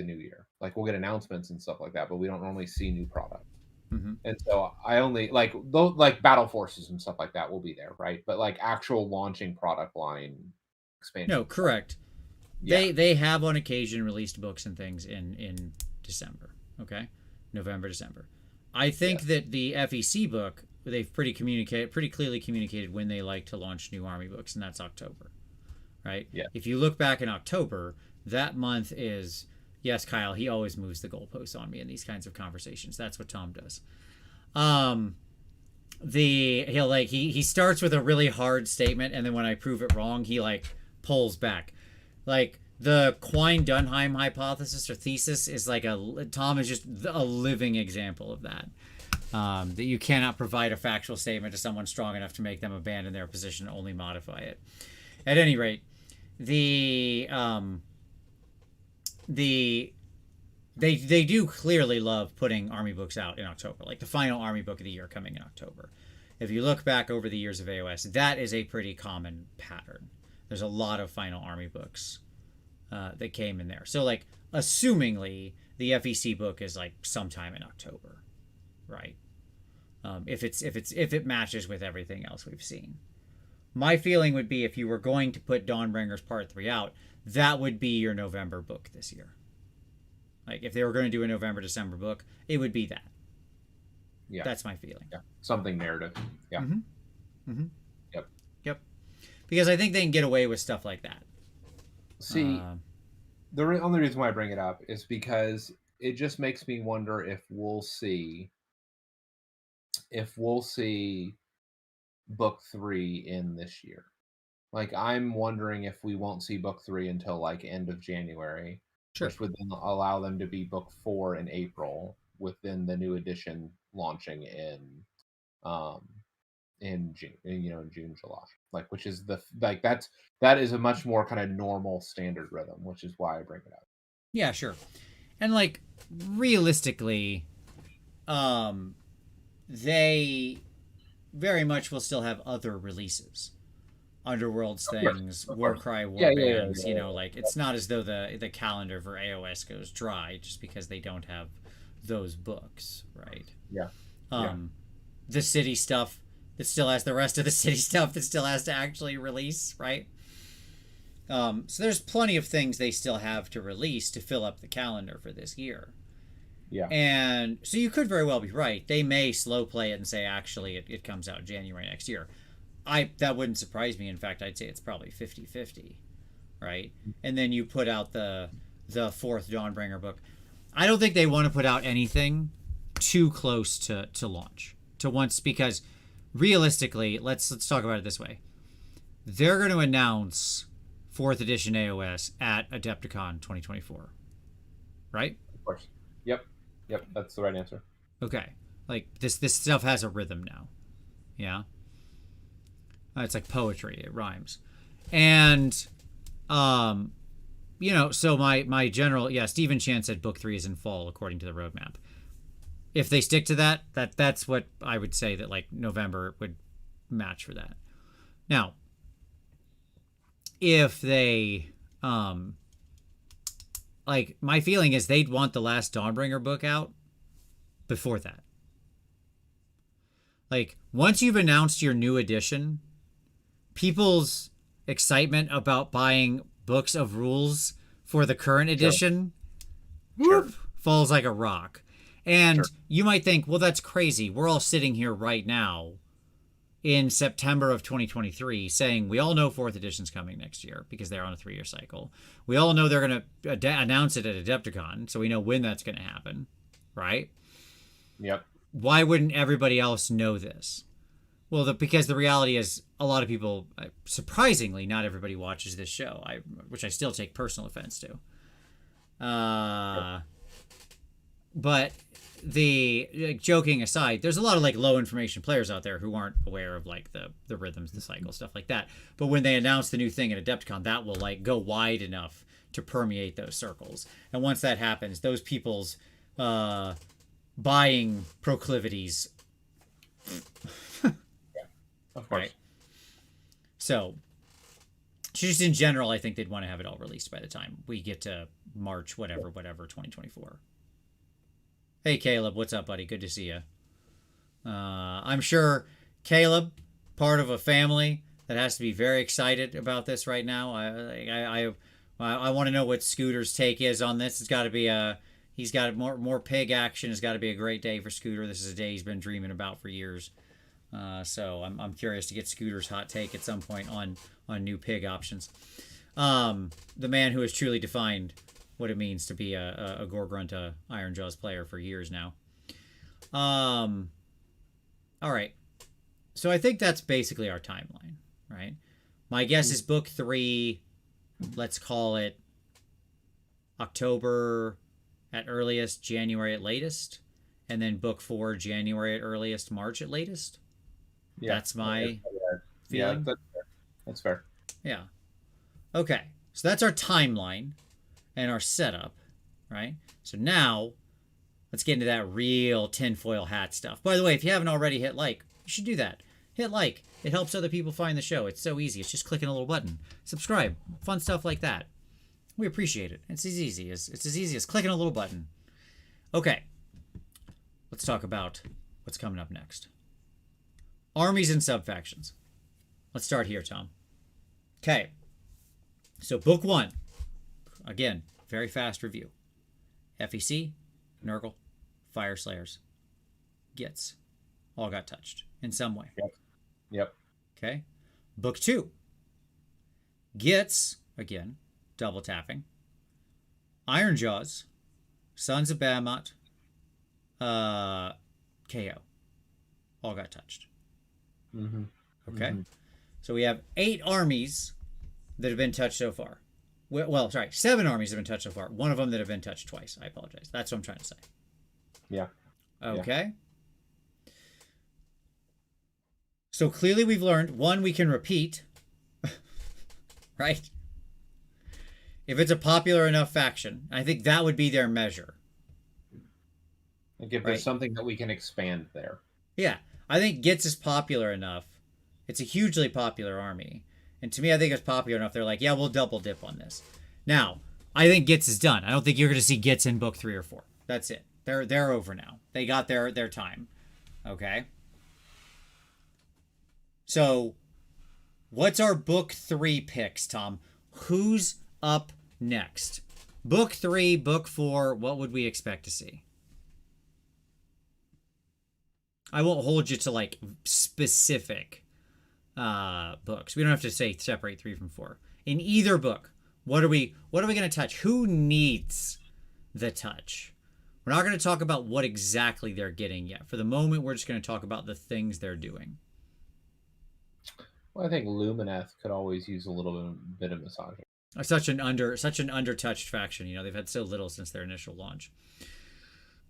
new year. Like we'll get announcements and stuff like that, but we don't normally see new product. Mm-hmm. And so I only like battle forces and stuff like that will be there, right? But like actual launching product line expansion. No, correct. Yeah. They have on occasion released books and things in December. Okay, November, December. I think that the FEC book, they've pretty clearly communicated when they like to launch new army books, and that's October, right? Yeah. If you look back in October, that month is, yes, Kyle, he always moves the goalposts on me in these kinds of conversations. That's what Tom does. He starts with a really hard statement, and then when I prove it wrong, he like pulls back. Like the Quine-Dunheim hypothesis or thesis is like Tom is just a living example of that. That you cannot provide a factual statement to someone strong enough to make them abandon their position, only modify it. At any rate, they do clearly love putting army books out in October, like the final army book of the year coming in October. If you look back over the years of AOS, that is a pretty common pattern. There's a lot of final army books that came in there. So like, assumingly, the FEC book is like sometime in October, right? If it matches with everything else we've seen. My feeling would be if you were going to put Dawnbringers Part 3 out, that would be your November book this year. Like if they were going to do a November-December book, it would be that. Yeah. That's my feeling. Yeah. Something narrative. Yeah. Mm-hmm. Mm-hmm. Yep. Yep. Because I think they can get away with stuff like that. See, the only reason why I bring it up is because it just makes me wonder if we'll see book 3 in this year. Like I'm wondering if we won't see book 3 until like end of January, Sure. which would then allow them to be book 4 in April, within the new edition launching in June, in June, July, like, which is that is a much more kind of normal standard rhythm, which is why I bring it up. Yeah, sure. And like realistically, they very much will still have other releases. Underworlds things, Warcry, Warbands, like it's not as though the calendar for AOS goes dry just because they don't have those books, right? Yeah. The city stuff that still has the rest of the city stuff that still has to actually release, right? So there's plenty of things they still have to release to fill up the calendar for this year. Yeah. And so you could very well be right. They may slow play it and say, actually, it comes out January next year. That wouldn't surprise me. In fact, I'd say it's probably 50-50, right? And then you put out the fourth Dawnbringer book. I don't think they want to put out anything too close to launch because realistically, let's talk about it this way. They're going to announce 4th edition AOS at Adepticon 2024, right? Of course. Yep, that's the right answer. Okay, like this stuff has a rhythm now. Yeah. It's like poetry. It rhymes. And, so my general, Stephen Chan said book 3 is in fall, according to the roadmap. If they stick to that's what I would say that like November would match for that. Now, if they, my feeling is they'd want the last Dawnbringer book out before that. Like, once you've announced your new edition, people's excitement about buying books of rules for the current edition falls like a rock. And you might think, well, that's crazy. We're all sitting here right now in September of 2023 saying we all know 4th edition's coming next year because they're on a 3-year cycle. We all know they're going to announce it at Adepticon, so we know when that's going to happen, right? Yep. Why wouldn't everybody else know this? Well, because the reality is a lot of people, surprisingly, not everybody watches this show, which I still take personal offense to. But joking aside, there's a lot of like low information players out there who aren't aware of like the rhythms, the cycle, stuff like that. But when they announce the new thing at Adepticon, that will like go wide enough to permeate those circles. And once that happens, those people's buying proclivities. Of course. Right. So, just in general, I think they'd want to have it all released by the time we get to March, whatever, 2024. Hey, Caleb, what's up, buddy? Good to see you. I'm sure Caleb, part of a family that has to be very excited about this right now. I want to know what Scooter's take is on this. It's got to be he's got more pig action. It's got to be a great day for Scooter. This is a day he's been dreaming about for years. So I'm curious to get Scooter's hot take at some point on new pig options. The man who has truly defined what it means to be a Gorgrunta Iron Jaws player for years now. All right. So I think that's basically our timeline, right? My guess is book 3 let's call it October at earliest, January at latest, and then book 4 January at earliest, March at latest. Yeah, That's my yeah, feeling. that's fair. Yeah. Okay. So that's our timeline and our setup, right? So now let's get into that real tinfoil hat stuff. By the way, if you haven't already hit like, you should do that. Hit like. It helps other people find the show. It's so easy. It's just clicking a little button. Subscribe. Fun stuff like that. We appreciate it. It's as easy as clicking a little button. Okay. Let's talk about what's coming up next. Armies and subfactions. Let's start here, Tom. Okay. So book 1. Again, very fast review. FEC, Nurgle, Fire Slayers, Gits. All got touched in some way. Yep. Okay. Book 2. Gits, again, double tapping. Ironjaws, Sons of Bahamut, KO. All got touched. Mm-hmm. Okay. Mm-hmm. So we have 8 armies that have been touched so far. Well, sorry, 7 armies have been touched so far. One of them that have been touched twice. I apologize. That's what I'm trying to say. Yeah. Okay. Yeah. So clearly we've learned, 1, we can repeat. Right? If it's a popular enough faction, I think that would be their measure. Like if there's something that we can expand there. Yeah. I think Gits is popular enough. It's a hugely popular army. And to me, I think it's popular enough. They're like, yeah, we'll double dip on this. Now, I think Gits is done. I don't think you're going to see Gits in book 3 or 4. That's it. They're over now. They got their time. Okay? So, what's our book 3 picks, Tom? Who's up next? Book 3, book 4, what would we expect to see? I won't hold you to like specific books. We don't have to say separate 3 from 4. In either book, what are we going to touch? Who needs the touch? We're not going to talk about what exactly they're getting yet. For the moment, we're just going to talk about the things they're doing. Well, I think Lumineth could always use a little bit of massaging. Such an undertouched faction. You know, they've had so little since their initial launch.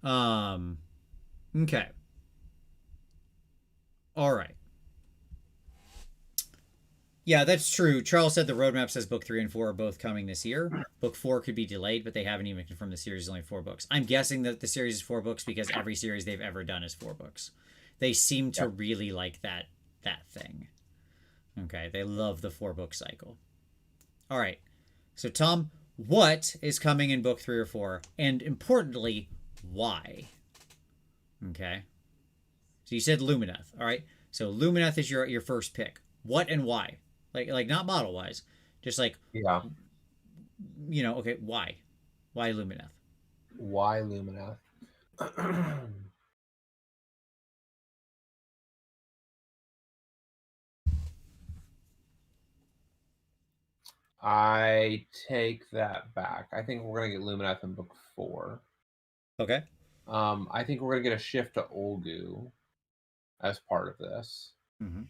Okay. All right. Yeah, that's true. Charles said the roadmap says book 3 and 4 are both coming this year. Book 4 could be delayed, but they haven't even confirmed the series is only 4 books. I'm guessing that the series is 4 books because every series they've ever done is 4 books. They seem to really like that thing. Okay, they love the 4-book cycle. All right. So, Tom, what is coming in book 3 or 4? And importantly, why? Okay. So you said Lumineth. All right. So Lumineth is your first pick. What and why? Like not model wise, just like okay, why? Why Lumineth? Why Lumineth? I take that back. I think we're gonna get Lumineth in book 4. Okay. I think we're gonna get a shift to Olgu as part of this. Mm-hmm.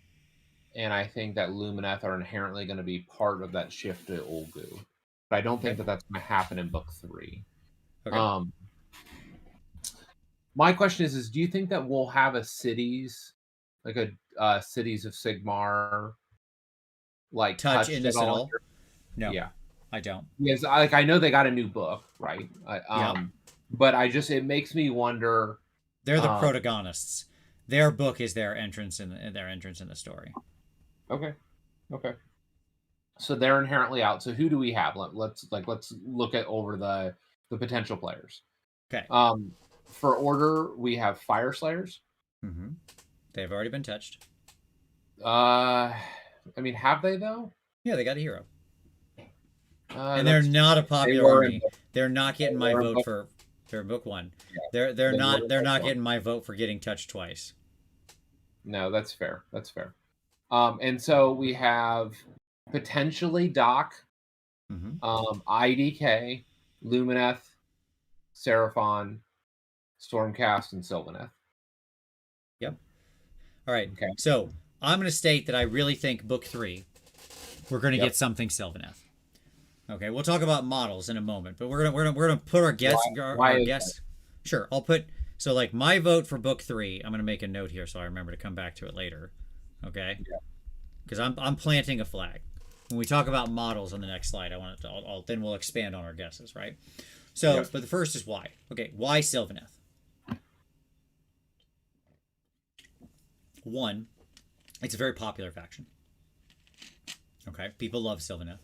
And I think that Lumineth are inherently going to be part of that shift to Olgu. But I don't think that that's going to happen in book 3. Okay. My question is do you think that we'll have a cities, like a cities of Sigmar, like touch in this at all? No. Yeah. I don't. Because I know they got a new book, right? But it makes me wonder. They're the protagonists. Their book is their entrance in the story. Okay. So they're inherently out. So who do we have? Let's look at over the potential players. Okay. For order, we have Fire Slayers. Mm-hmm. They've already been touched. I mean, have they though? Yeah, they got a hero. And they're not a popular army. They're not getting my vote for book 1. Yeah. They're not getting my vote for getting touched twice. No, that's fair. And so we have potentially Doc, IDK, Lumineth, Seraphon, Stormcast, and Sylvaneth. Yep. All right. Okay. So I'm going to state that I really think book 3, we're going to get something Sylvaneth. Okay, we'll talk about models in a moment, but we're gonna put our guess Why our is guess. Sure, I'll put so like my vote for book 3. I'm gonna make a note here so I remember to come back to it later. Okay, Yeah. because I'm planting a flag. When we talk about models on the next slide, I want to. Then we'll expand on our guesses, right? So, Yep. but the first is why. Okay, why Sylvaneth? One, it's a very popular faction. Okay, people love Sylvaneth.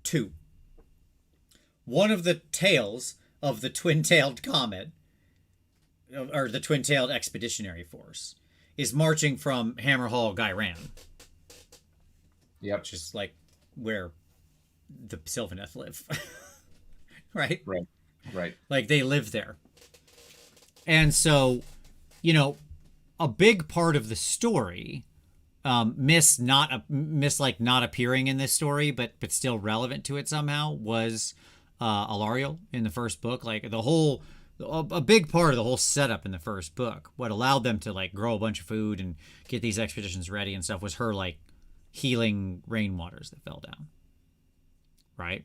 Two, one of the tails of the twin-tailed comet, or the twin-tailed expeditionary force, is marching from Hammerhall Gairan. Yep. Which is like where the Sylvaneth live. Right? Right. Like they live there. And so, you know, a big part of the story, miss not appearing in this story, but still relevant to it somehow, was Alariel in the first book. Like a big part of the whole setup in the first book, what allowed them to like grow a bunch of food and get these expeditions ready and stuff, was her like healing rainwaters that fell down. Right?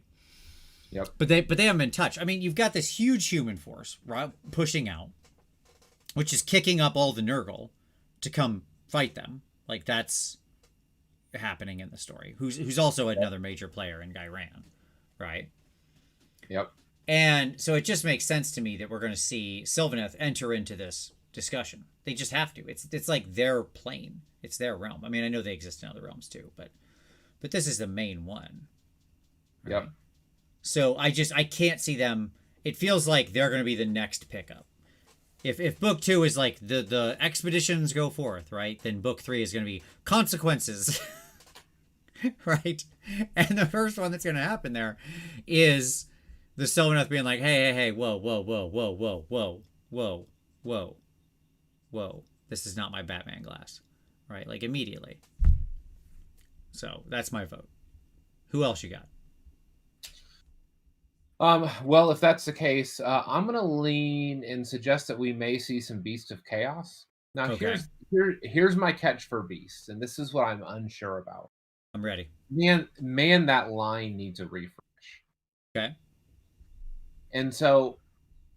Yep. But they haven't been touched. I mean, you've got this huge human force, right, pushing out, which is kicking up all the Nurgle to come fight them. Like that's happening in the story. Who's also another major player in Gairan, right? Yep. And so it just makes sense to me that we're going to see Sylvaneth enter into this discussion. They just have to. It's like their plane. It's their realm. I mean, I know they exist in other realms too, but this is the main one. Right? Yep. So I can't see them. It feels like they're going to be the next pickup. If book 2 is like the expeditions go forth, right? Then book 3 is going to be consequences, right? And the first one that's going to happen there is the Sylvaneth being like, hey, whoa, this is not my Batman glass, right? Like immediately. So that's my vote. Who else you got? Well, if that's the case, I'm gonna lean and suggest that we may see some Beast of Chaos. Now, Okay. here's my catch for Beasts, and this is what I'm unsure about. I'm ready. Man, that line needs a refresh. Okay. And so,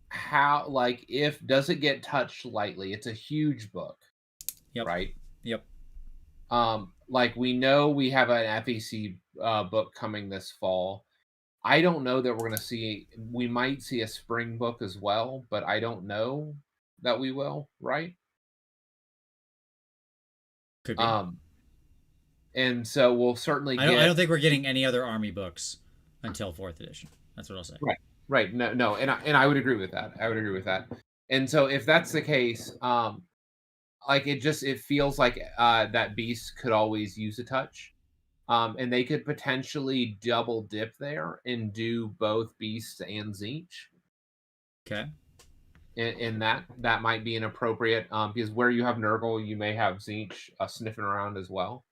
how, like, does it get touched lightly? It's a huge book, Yep. right? Yep. Like we know we have an FEC book coming this fall. I don't know that we're going to see. We might see a spring book as well, but I don't know that we will. Right? Could be. And so we'll certainly. I don't think we're getting any other army books until 4th edition. That's what I'll say. Right. No, and I would agree with that. And so if that's the case, like it feels like that Beast could always use a touch. And they could potentially double dip there and do both Beasts and Tzeentch. Okay. And that might be inappropriate because where you have Nurgle, you may have Tzeentch sniffing around as well.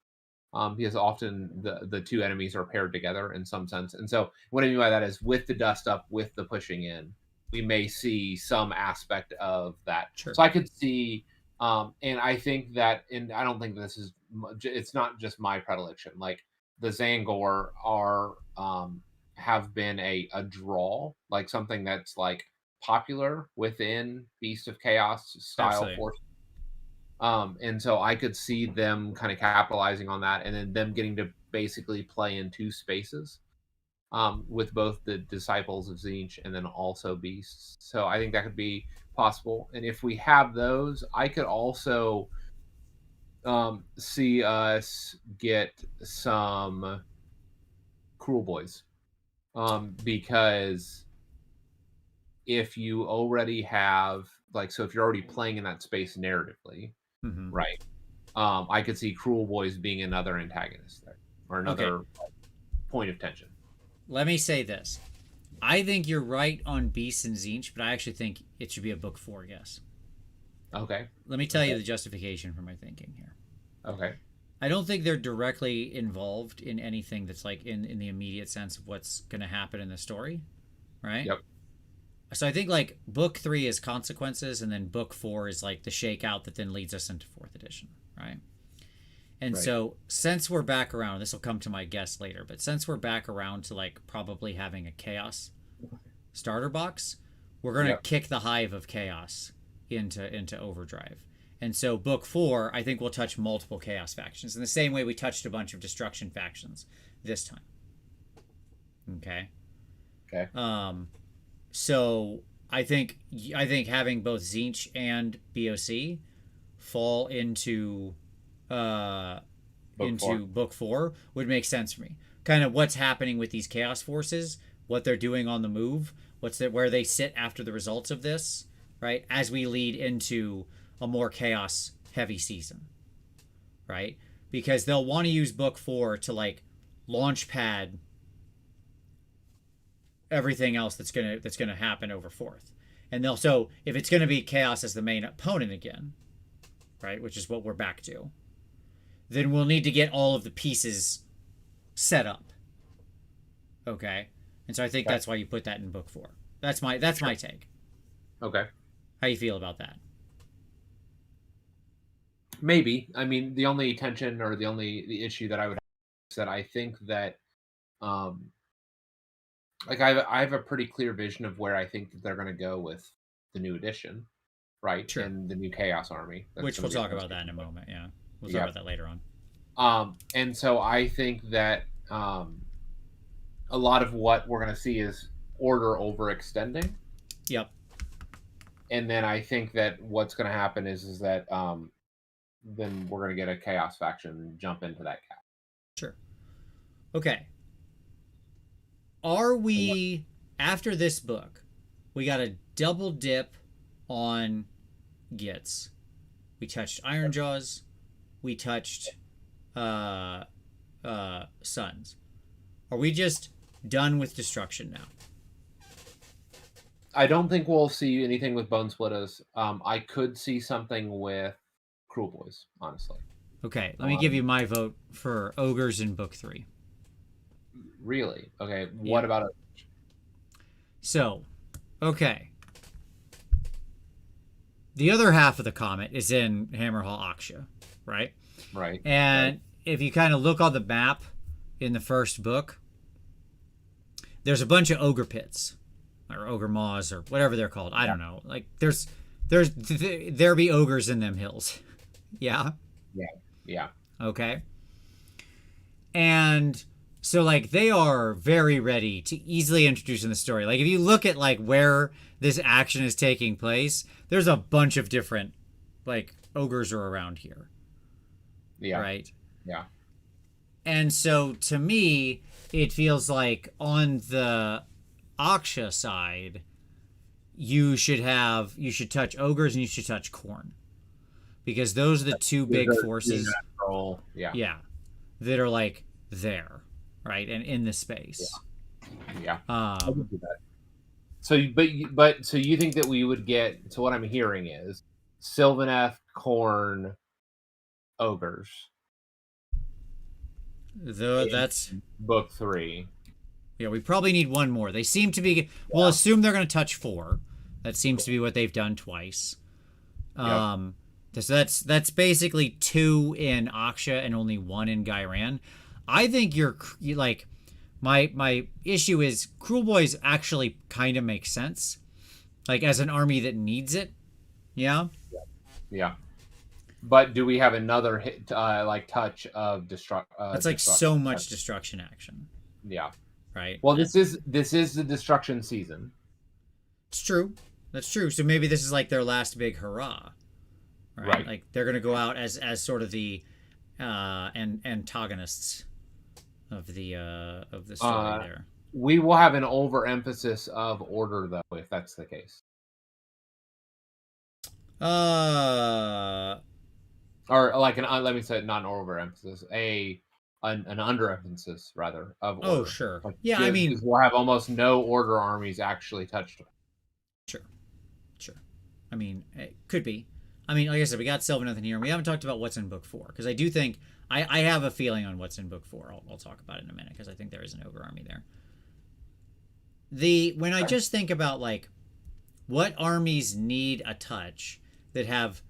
Because often the two enemies are paired together in some sense. And so what I mean by that is with the dust up, with the pushing in, we may see some aspect of that. Sure. So I could see, and I think that, and I don't think this is, it's not just my predilection. Like the Zangor have been a draw, like something that's like popular within Beast of Chaos style force. And so I could see them kind of capitalizing on that, and then them getting to basically play in two spaces with both the disciples of Tzeentch and then also Beasts. So I think that could be possible. And if we have those, I could also see us get some Cruel Boys. Because if you already have, like, so if you're already playing in that space narratively, right? I could see Cruel Boys being another antagonist there, or another point of tension. Let me say this. I think you're right on Beasts and Tzeentch, but I actually think it should be a book 4 guess. Okay. Let me tell you the justification for my thinking here. Okay. I don't think they're directly involved in anything that's like in the immediate sense of what's going to happen in the story, right? Yep. So I think like book 3 is consequences, and then book 4 is like the shakeout that then leads us into 4th edition, right? And Right. so since we're back around, this will come to my guess later, but since we're back around to like probably having a chaos starter box, we're going to Yep. kick the hive of chaos into overdrive. And so book 4, I think we'll touch multiple chaos factions in the same way we touched a bunch of destruction factions this time. Okay. Okay. So I think having both Zinch and BOC fall into book 4 would make sense for me. Kind of what's happening with these chaos forces, what they're doing on the move, where they sit after the results of this, right? As we lead into a more chaos heavy season, right? Because they'll want to use book 4 to like launch pad everything else that's gonna happen over 4th. And they'll, so if it's gonna be chaos as the main opponent again, right, which is what we're back to, then we'll need to get all of the pieces set up. Okay? And so I think that's why you put that in book 4. That's my take. Okay. How you feel about that? Maybe. I mean, the only tension or the issue that I would have is that I think that like I have a pretty clear vision of where I think that they're going to go with the new edition, right? Sure. And the new Chaos Army. Which we'll talk about that in a moment. Yeah, we'll talk about that later on. And so I think that a lot of what we're going to see is order overextending. Yep. And then I think that what's going to happen is that then we're going to get a chaos faction and jump into that cap. Sure. Okay. Are we, after this book, we got a double dip on Gits. We touched Ironjaws. We touched Suns. Are we just done with destruction now? I don't think we'll see anything with Bone Splitters. I could see something with Cruel Boys, honestly. Okay, let me give you my vote for Ogres in book 3. Really? Okay, what about it? So, okay. The other half of the comet is in Hammerhall Aksha, right? Right. And if you kind of look on the map in the first book, there's a bunch of ogre pits or ogre maws or whatever they're called. I don't know. Like there be ogres in them hills. Yeah. Yeah. Okay. And so like they are very ready to easily introduce in the story. Like if you look at like where this action is taking place, there's a bunch of different like ogres are around here. Yeah. Right? Yeah. And so to me, it feels like on the Aksha side, you should touch ogres and you should touch corn. Because those are the two big forces. Yeah. That are like there, right? And in the space. Yeah. I would do that. So you think that we would get, so what I'm hearing is Sylvaneth, corn, ogres. That's book 3. Yeah, we probably need one more. They seem to be. We'll assume they're going to touch 4. That seems to be what they've done twice. So that's basically 2 in Aksha and only 1 in Gairan. I think you're like my issue is Cruel Boys actually kind of makes sense, like as an army that needs it. Yeah. But do we have another hit like touch of destruction? It's like so much destruction action. Yeah. Right. Well, this is the destruction season. It's true. That's true. So maybe this is like their last big hurrah. Right. Like they're gonna go out as sort of the antagonists of the story there. We will have an overemphasis of order though, if that's the case. Or like let me say not an overemphasis, an underemphasis rather of order. Oh sure. Like, yeah, I mean we'll have almost no order armies actually touched. Sure. I mean, it could be. I mean, like I said, we got Sylvaneth in here, and we haven't talked about what's in book 4, because I do think I have a feeling on what's in book 4. I'll talk about it in a minute, because I think there is an ogre army there. When I just think about like what armies need a touch that have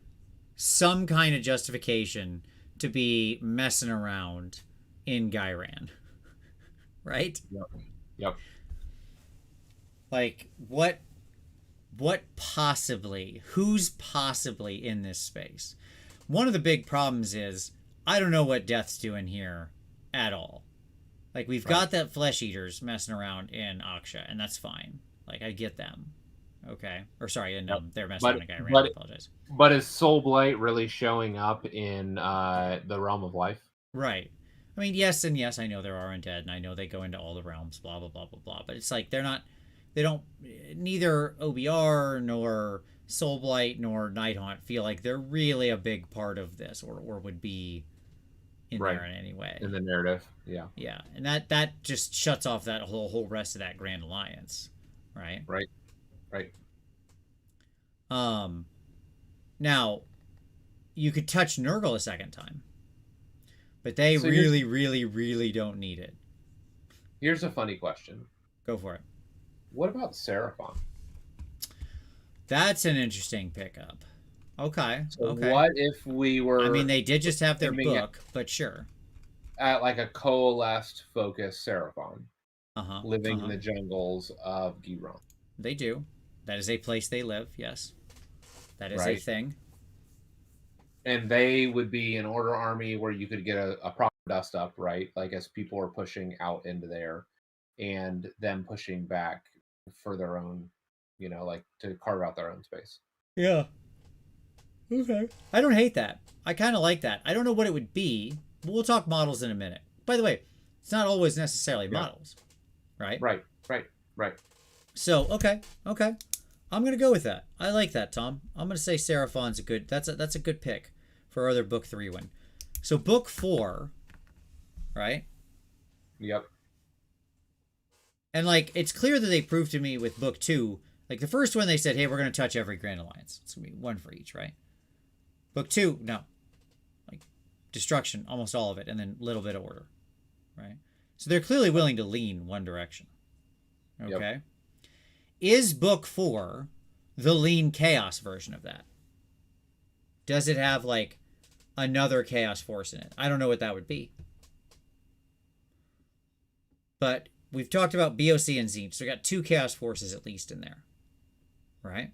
some kind of justification to be messing around in Gairan, right? Yep. Yep. Like, who's possibly in this space? One of the big problems is I don't know what Death's doing here at all. Like, we've got that Flesh Eaters messing around in Aksha, and that's fine. Like, I get them. Okay. Or sorry, no, they're messing around in Gairan. I apologize. But is Soul Blight really showing up in the Realm of Life? Right. I mean, yes and yes, I know there are undead, and I know they go into all the realms, blah, blah, blah, blah, blah. But it's like, neither OBR nor Soul Blight nor Nighthaunt feel like they're really a big part of this, or would be in there in any way. In the narrative, yeah. Yeah, and that just shuts off that whole rest of that Grand Alliance, right? Right. Now, you could touch Nurgle a second time, but they really don't need it. Here's a funny question. Go for it. What about Seraphon? That's an interesting pickup. Okay. So okay. What if we were... I mean, they did just have their book, but sure. At like a coalesced focus Seraphon. Living in Uh-huh. the jungles of Giron. They do. That is a place they live, yes. That is a thing. And they would be an order army where you could get a proper dust up, right? Like as people are pushing out into there and them pushing back for their own, like to carve out their own space. Yeah. Okay. I don't hate that. I kind of like that. I don't know what it would be, but we'll talk models in a minute. By the way, it's not always necessarily models, right? Right. So, okay. I'm going to go with that. I like that, Tom. I'm going to say Seraphon's that's a good pick for our other book 3 one. So book 4, right? Yep. And like, it's clear that they proved to me with book 2, like the first one they said, hey, we're going to touch every Grand Alliance. It's going to be one for each, right? Book 2, no. Like, destruction, almost all of it, and then a little bit of order, right? So they're clearly willing to lean one direction. Okay? Yep. Is book 4 the lean chaos version of that? Does it have, like, another chaos force in it? I don't know what that would be. But we've talked about BOC and Tzeentch, so we got 2 chaos forces at least in there. Right?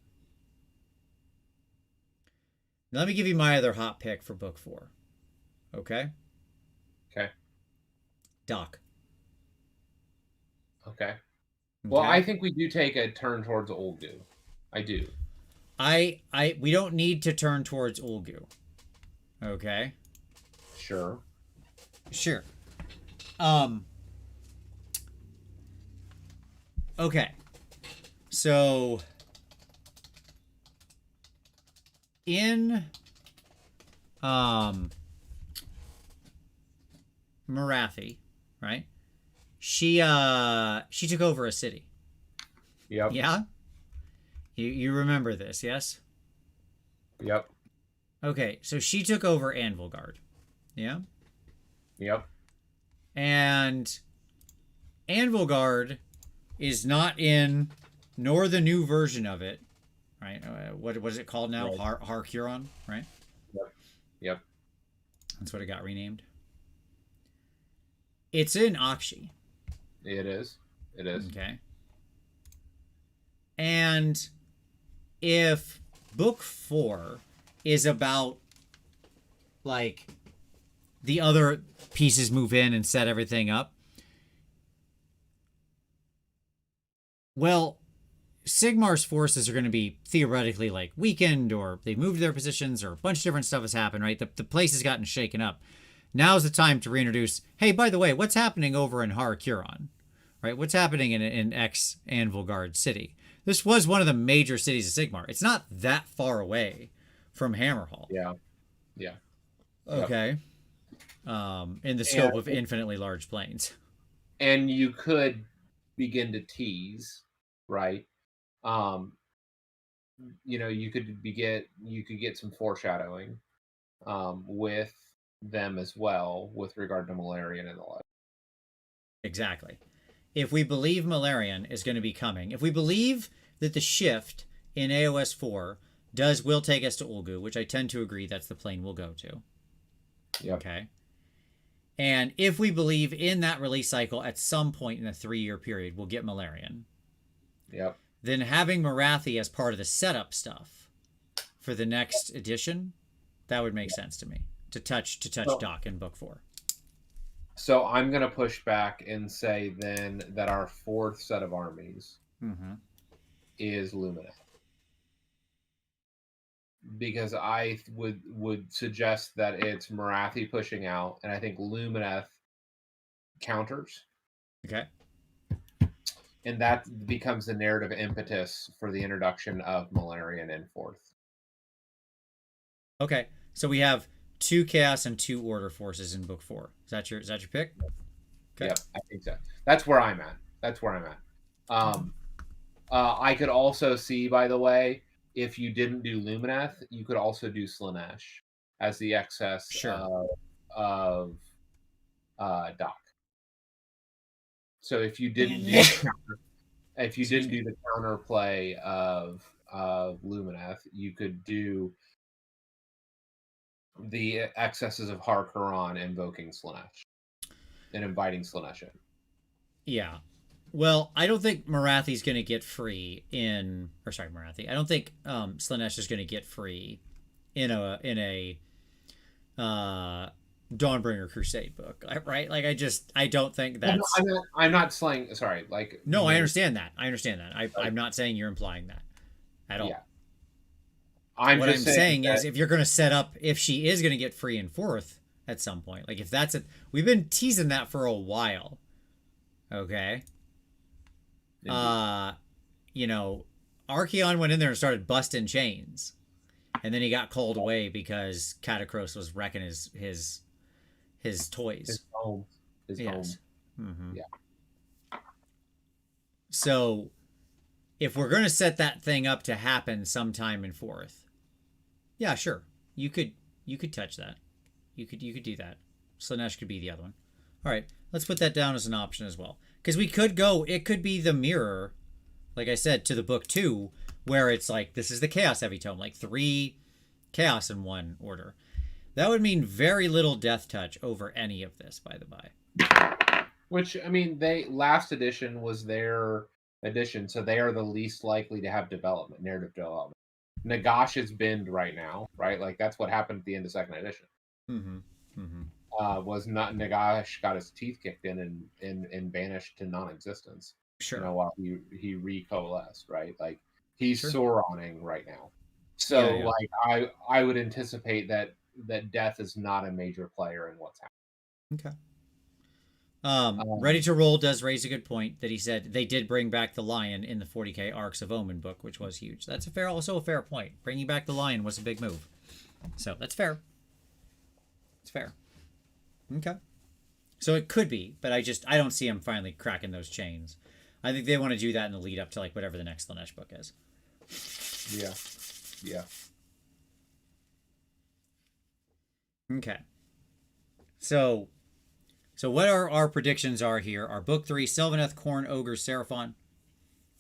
Now let me give you my other hot pick for book 4. Okay? Okay. Doc. Okay. Well, I think we do take a turn towards Ulgu. I do. We don't need to turn towards Ulgu. Okay? Sure. Okay. So in Marathi, right? She took over a city. Yep. Yeah? You remember this, yes? Yep. Okay, so she took over Anvilgard. Yeah? Yep. And Anvilgard is not in, nor the new version of it, right? What is it called now? Right. Har-Huron, right? Yep. That's what it got renamed. It's in Akshi. It is. Okay. And if book 4 is about, like, the other pieces move in and set everything up, well, Sigmar's forces are going to be theoretically, like, weakened, or they moved their positions, or a bunch of different stuff has happened, right? The place has gotten shaken up. Now's the time to reintroduce, hey, by the way, what's happening over in Har-Huron? Right? What's happening in ex-Anvilgard city? This was one of the major cities of Sigmar. It's not that far away from Hammerhall. Yeah. Okay. In the scope of infinitely large planes. And you could begin to tease, right? You could get some foreshadowing with them as well with regard to Malarian and the like. Exactly. If we believe Malarian is going to be coming, if we believe that the shift in AOS 4 will take us to Ulgu, which I tend to agree that's the plane we'll go to, Yep. Okay. And if we believe in that release cycle at some point in a 3-year period, we'll get Malarian. Yep. Then having Marathi as part of the setup stuff for the next edition, that would make sense to me. To touch Doc in book 4. So I'm going to push back and say then that our 4th set of armies is Lumineth. Because I would suggest that it's Marathi pushing out, and I think Lumineth counters. Okay. And that becomes the narrative impetus for the introduction of Malarian in 4th. Okay. So we have 2 Chaos and 2 Order forces in book 4. Is that your pick? Okay. Yep, I think so. That's where I'm at. I could also see, by the way, if you didn't do Lumineth, you could also do Slaanesh as the excess of Doc. So if you didn't do the counterplay of Lumineth, you could do the excesses of Harkonnen invoking Slaanesh and inviting Slaanesh in. Yeah. Well, I don't think Marathi's going to get free Marathi. I don't think Slaanesh is going to get free in a Dawnbringer Crusade book, right? Like I don't think that's. I'm not saying. Sorry, like. No, I understand that. I'm not saying you're implying that at all. Yeah. What I'm saying is, if you're going to set up, if she is going to get free in 4th at some point, like if that's it, we've been teasing that for a while. Okay. Archeon went in there and started busting chains, and then he got called away because Catacross was wrecking his toys. His home. Mm-hmm. Yeah. So, if we're going to set that thing up to happen sometime in 4th, yeah, sure, you could touch that. You could do that. Slaanesh could be the other one. All right, let's put that down as an option as well. Because we could go, it could be the mirror, like I said, to the book 2, where it's like, this is the Chaos Heavy Tome, like 3 Chaos in 1 order. That would mean very little death touch over any of this, by the by. Which, I mean, last edition was their edition, so they are the least likely to have narrative development. Nagash is binned right now, right? Like, that's what happened at the end of 2nd edition. Was not Nagash got his teeth kicked in and banished to non-existence. Sure. While he recoalesced, right? Like he's Sauroning right now. So like I would anticipate that death is not a major player in what's happening. Okay. Ready to Roll does raise a good point that he said they did bring back the lion in the 40k Arcs of Omen book, which was huge. That's also a fair point. Bringing back the lion was a big move. So that's fair. It's fair. Okay. So it could be, but I don't see him finally cracking those chains. I think they want to do that in the lead up to like whatever the next Slaanesh book is. Yeah. Okay. So what our predictions are here are book 3, Sylvaneth, Khorne, Ogre, Seraphon.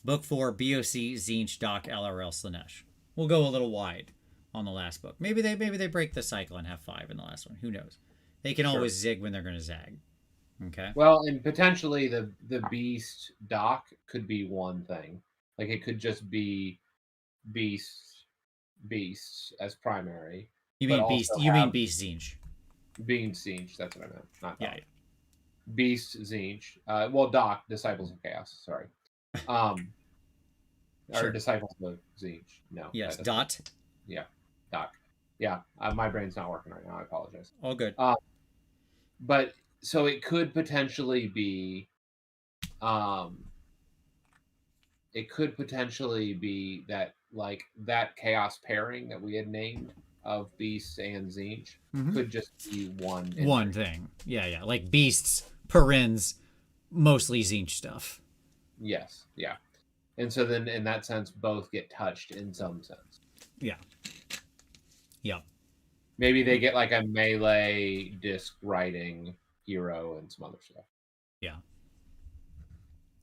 Book 4, BOC, Tzeentch, Doc, LRL, Slaanesh. We'll go a little wide on the last book. Maybe they break the cycle and have 5 in the last one. Who knows? They can always zig when they're going to zag. Okay. Well, and potentially the Beast Doc could be one thing. Like it could just be beasts as primary. You mean Beast? You mean Beast Tzeentch? Beast Tzeentch. That's what I meant. Not Doc. Yeah. Beast Tzeentch. Well, Doc, Disciples of Chaos. Sorry. Or Disciples of Tzeentch. No. Yes. Dot. Yeah. Doc. Yeah. My brain's not working right now. I apologize. All good. But so it could potentially be that like that chaos pairing that we had named of Beasts and Tzeentch could just be one thing. Yeah. Like Beasts, Perrins, mostly Tzeentch stuff. Yes. Yeah. And so then in that sense, both get touched in some sense. Yeah. Maybe they get like a melee disc riding hero and some other stuff. Yeah.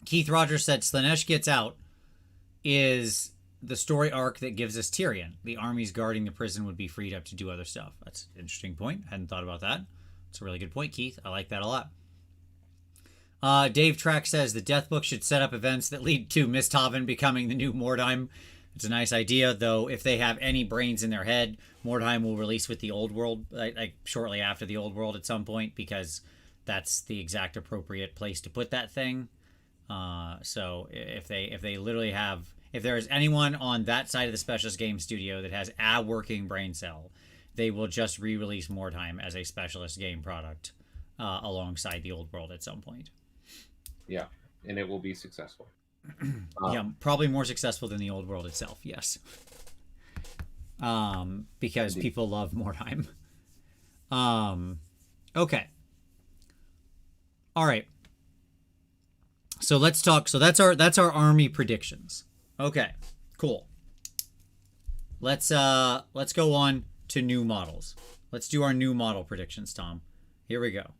Keith Rogers said Slaanesh gets out is the story arc that gives us Tyrion. The armies guarding the prison would be freed up to do other stuff. That's an interesting point. Hadn't thought about that. It's a really good point, Keith. I like that a lot. Dave Track says the Death Book should set up events that lead to Misthaven becoming the new Mordheim. It's a nice idea, though. If they have any brains in their head, Mordheim will release with the Old World, like shortly after the Old World at some point, because that's the exact appropriate place to put that thing. So if they literally have, if there is anyone on that side of the Specialist Game Studio that has a working brain cell, they will just re-release Mordheim as a Specialist game product alongside the Old World at some point. Yeah, and it will be successful. Yeah, probably more successful than the Old World itself. Yes, because people love Mordheim. Okay. All right. So let's talk. So that's our army predictions. Okay, cool. Let's go on to new models. Let's do our new model predictions, Tom. Here we go.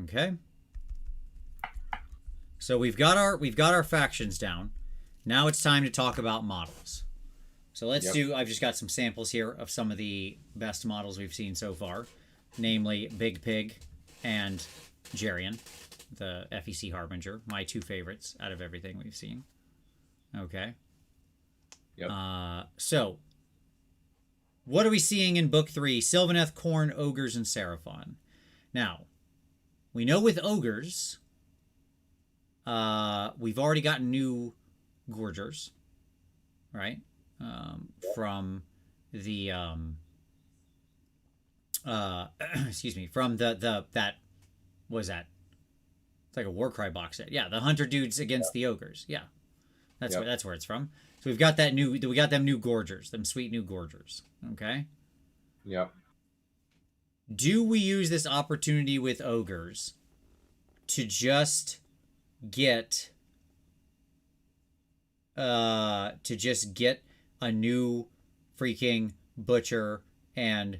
Okay. So we've got our factions down. Now it's time to talk about models. So let's do. I've just got some samples here of some of the best models we've seen so far, namely Big Pig and Jerian, the FEC Harbinger, my two favorites out of everything we've seen. Okay. Yep. So, what are we seeing in Book 3? Sylvaneth, Khorne, Ogres, and Seraphon. Now, we know with Ogres, we've already gotten new Gorgers, right? From the, excuse me, from that, what was that? It's like a Warcry box set. Yeah, the Hunter dudes against the Ogres. Yeah. That's where it's from. So we got them new Gorgers, them sweet new Gorgers. Okay. Yep. Do we use this opportunity with Ogres to just get a new freaking Butcher and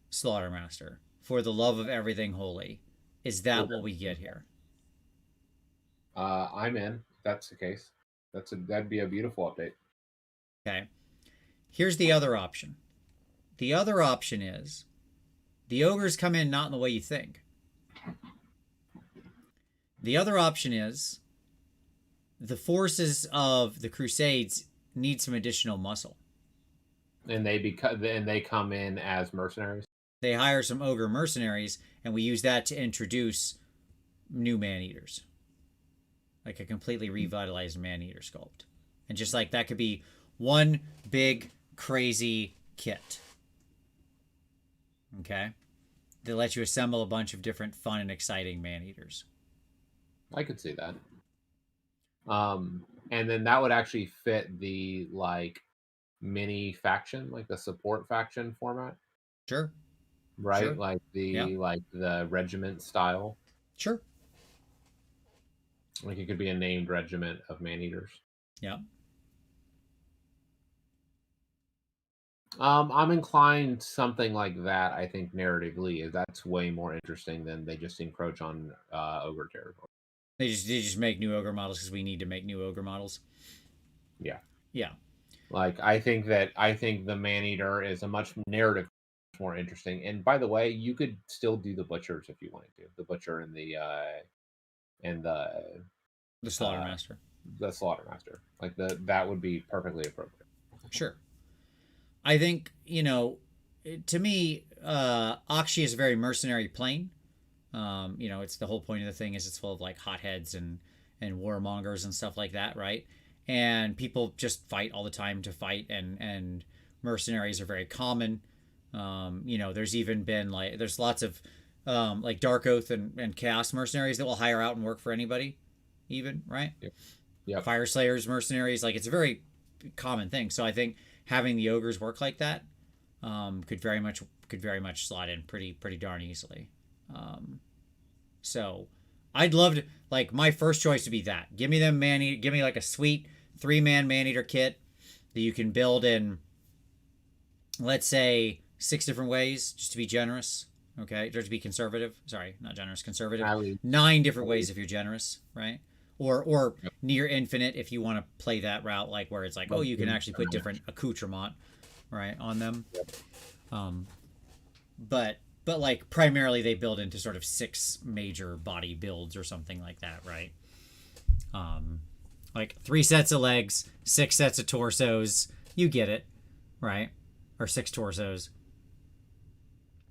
Slaughtermaster for the love of everything holy? Is that what we get here? I'm in. If that's the case. That'd be a beautiful update. Okay. Here's the other option. The other option is the Ogres come in not in the way you think. The other option is the forces of the Crusades need some additional muscle. And they come in as mercenaries. They hire some Ogre mercenaries, and we use that to introduce new man-eaters. Like a completely revitalized man-eater sculpt. And just like that could be one big crazy kit. Okay? They let you assemble a bunch of different fun and exciting man-eaters. I could see that. And then that would actually fit the like mini faction, like the support faction format. Sure. Right? Sure. Like the regiment style. Sure. Like it could be a named regiment of man-eaters. Yeah. I'm inclined something like that. I think narratively, that's way more interesting than they just encroach on ogre territory. They just make new Ogre models because we need to make new Ogre models. Yeah. Yeah. Like I think the man-eater is a much narrative more interesting. And by the way, you could still do the butchers if you wanted to. The butcher and the Slaughtermaster. The Slaughtermaster. Like that would be perfectly appropriate. Sure. I think, to me, Akshi is a very mercenary plane. It's the whole point of the thing is it's full of like hotheads and warmongers and stuff like that, right? And people just fight all the time to fight, and mercenaries are very common. There's even been there's lots of like Dark Oath and Chaos mercenaries that will hire out and work for anybody, even, right? Yep. Fire Slayers mercenaries, like it's a very common thing. So I think having the Ogres work like that could very much slot in pretty darn easily. So I'd love to, like, my first choice would be that. Give me give me like a sweet 3-man man-eater kit that you can build in, let's say, 6 different ways, just to be generous. Okay, or to be conservative. Sorry, not generous, conservative. 9 different ways if you're generous, right? or near infinite if you want to play that route, like where it's like, oh, Like you can in- actually put different accoutrement, right, on them. Yep. But like primarily they build into sort of 6 major body builds or something like that, right? Like 3 sets of legs, 6 sets of torsos. You get it, right? Or 6 torsos.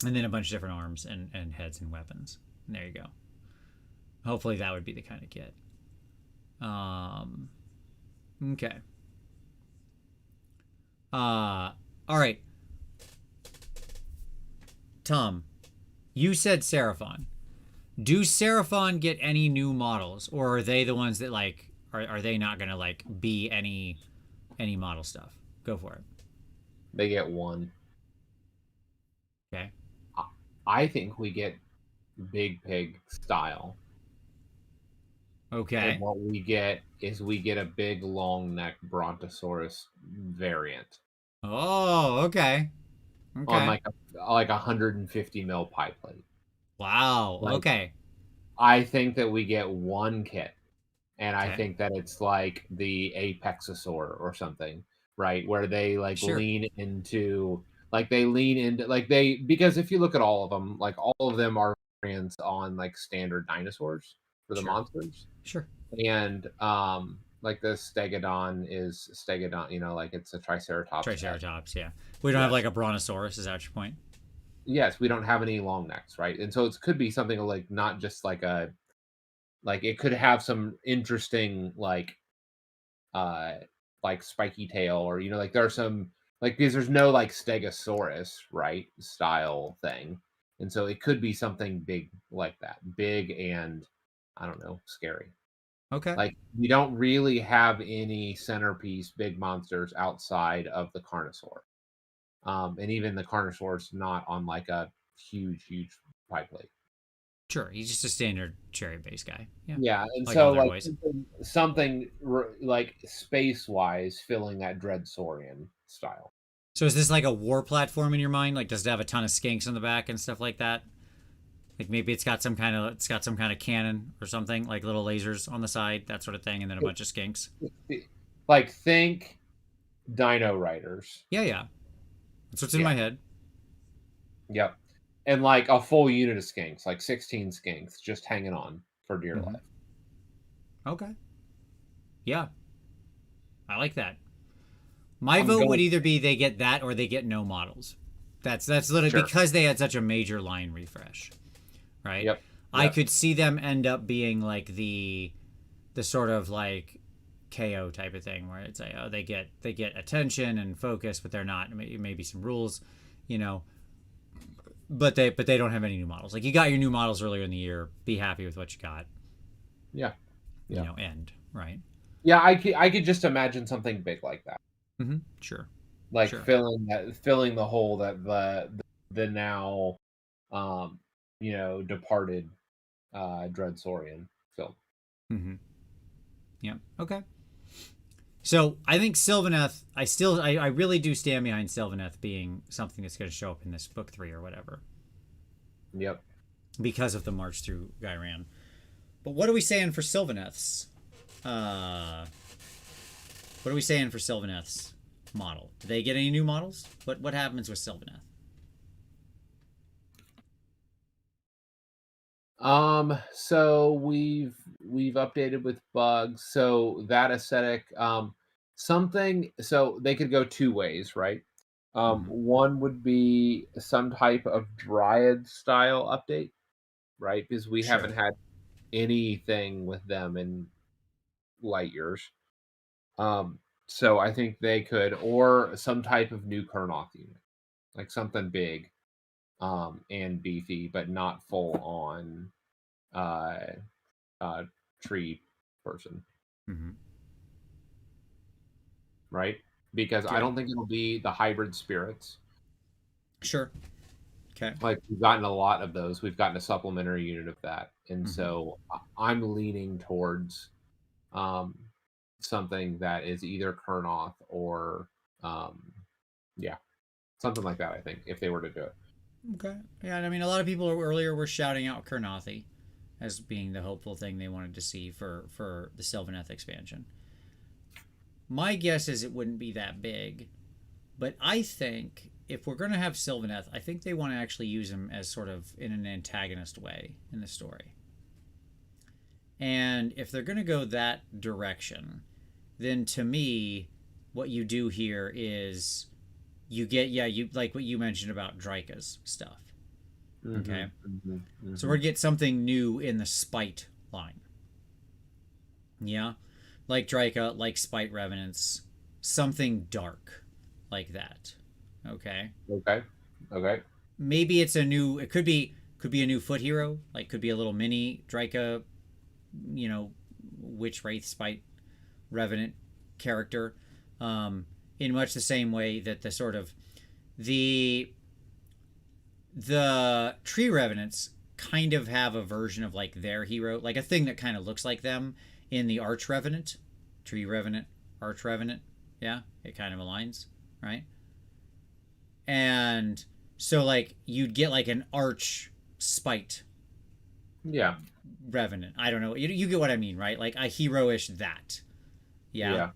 And then a bunch of different arms and heads and weapons. And there you go. Hopefully that would be the kind of kit. Okay. All right. Tom, you said Seraphon. Do Seraphon get any new models, or are they the ones that like are they not gonna like be any model stuff? Go for it. They get 1. Okay. I think we get Big Pig style. Okay. And what we get is we get a big long neck Brontosaurus variant Oh, okay. on Okay. like 150 mil pie plate. Wow. Like, Okay. I think that we get 1 kit, and I Okay. think that it's like the Apexosaur or something, right? Where they like Sure. lean into because if you look at all of them, like all of them are variants on like standard dinosaurs for the Sure. monsters. Sure. And like the stegodon is stegodon, like it's a triceratops. Triceratops, yeah. We don't have like a brontosaurus, is that your point? Yes, we don't have any long necks, right? And so it could be something like not just like it could have some interesting uh like spiky tail, or like there are some because there's no like stegosaurus, right, style thing. And so it could be something big like that, big and I don't know, scary. Okay. Like we don't really have any centerpiece big monsters outside of the Carnosaur. And even the Carnosaur's not on like a huge pie plate. Sure. He's just a standard cherry base guy. Yeah. Yeah, and Like all so their like boys. something like space wise filling that Dreadsaurian style. So is this like a war platform in your mind? Like, does it have a ton of skinks on the back and stuff like that? Like maybe it's got some kind of cannon or something, like little lasers on the side, that sort of thing, and then a bunch of skinks. Like think Dino Riders. Yeah, yeah. That's what's in my head. Yep. And like a full unit of skinks, like 16 skinks just hanging on for dear life. Okay. Yeah. I like that. My vote would either be they get that or they get no models. That's literally because they had such a major line refresh. Right? Yep. I could see them end up being like the sort of like KO type of thing where it's like, oh, they get attention and focus, but they're not, maybe some rules, but they don't have any new models. Like you got your new models earlier in the year, be happy with what you got. Yeah. End, right? Yeah, I could just imagine something big like that. Mm-hmm. Sure. Like filling the hole that the now departed Dreadsaurian filled. Mm-hmm. Yeah. Okay. So I think Sylvaneth, I really do stand behind Sylvaneth being something that's going to show up in this book 3 or whatever. Yep. Because of the march through Gyran. But what are we saying for Sylvaneth's? What are we saying for Sylvaneth's model? Do they get any new models? What happens with Sylvaneth? So we've updated with bugs. So that aesthetic, so they could go 2 ways, right? One would be some type of Dryad style update, right? Because we haven't had anything with them in light years. So I think they could, or some type of new Kurnoth unit, like something big, and beefy, but not full on tree person. Right? Because I don't think it'll be the hybrid spirits. Sure. Okay. Like we've gotten a lot of those. We've gotten a supplementary unit of that. And so I'm leaning towards something that is either Kurnoth or something like that, I think, if they were to do it. Okay. Yeah, and I mean a lot of people earlier were shouting out Kurnothi as being the hopeful thing they wanted to see for the Sylvaneth expansion. My guess is it wouldn't be that big, but I think if we're going to have Sylvaneth, I think they want to actually use him as sort of in an antagonist way in the story. And if they're going to go that direction, then to me, what you do here is you get, you like what you mentioned about Draika's stuff. Okay. So we're going to get something new in the Spite line. Yeah. Like Draika, like Spite Revenants, something dark like that. Okay. Okay. Maybe it's it could be a new foot hero, like could be a little mini Draika, Witch Wraith Spite Revenant character, in much the same way that the sort of the Tree Revenants kind of have a version of like their hero, like a thing that kind of looks like them in the Arch Revenant, Tree Revenant, Arch Revenant. Yeah, it kind of aligns, right? And so like you'd get like an Arch Spite. Yeah. Revenant. I don't know. You get what I mean, right? Like a heroish that. Yeah.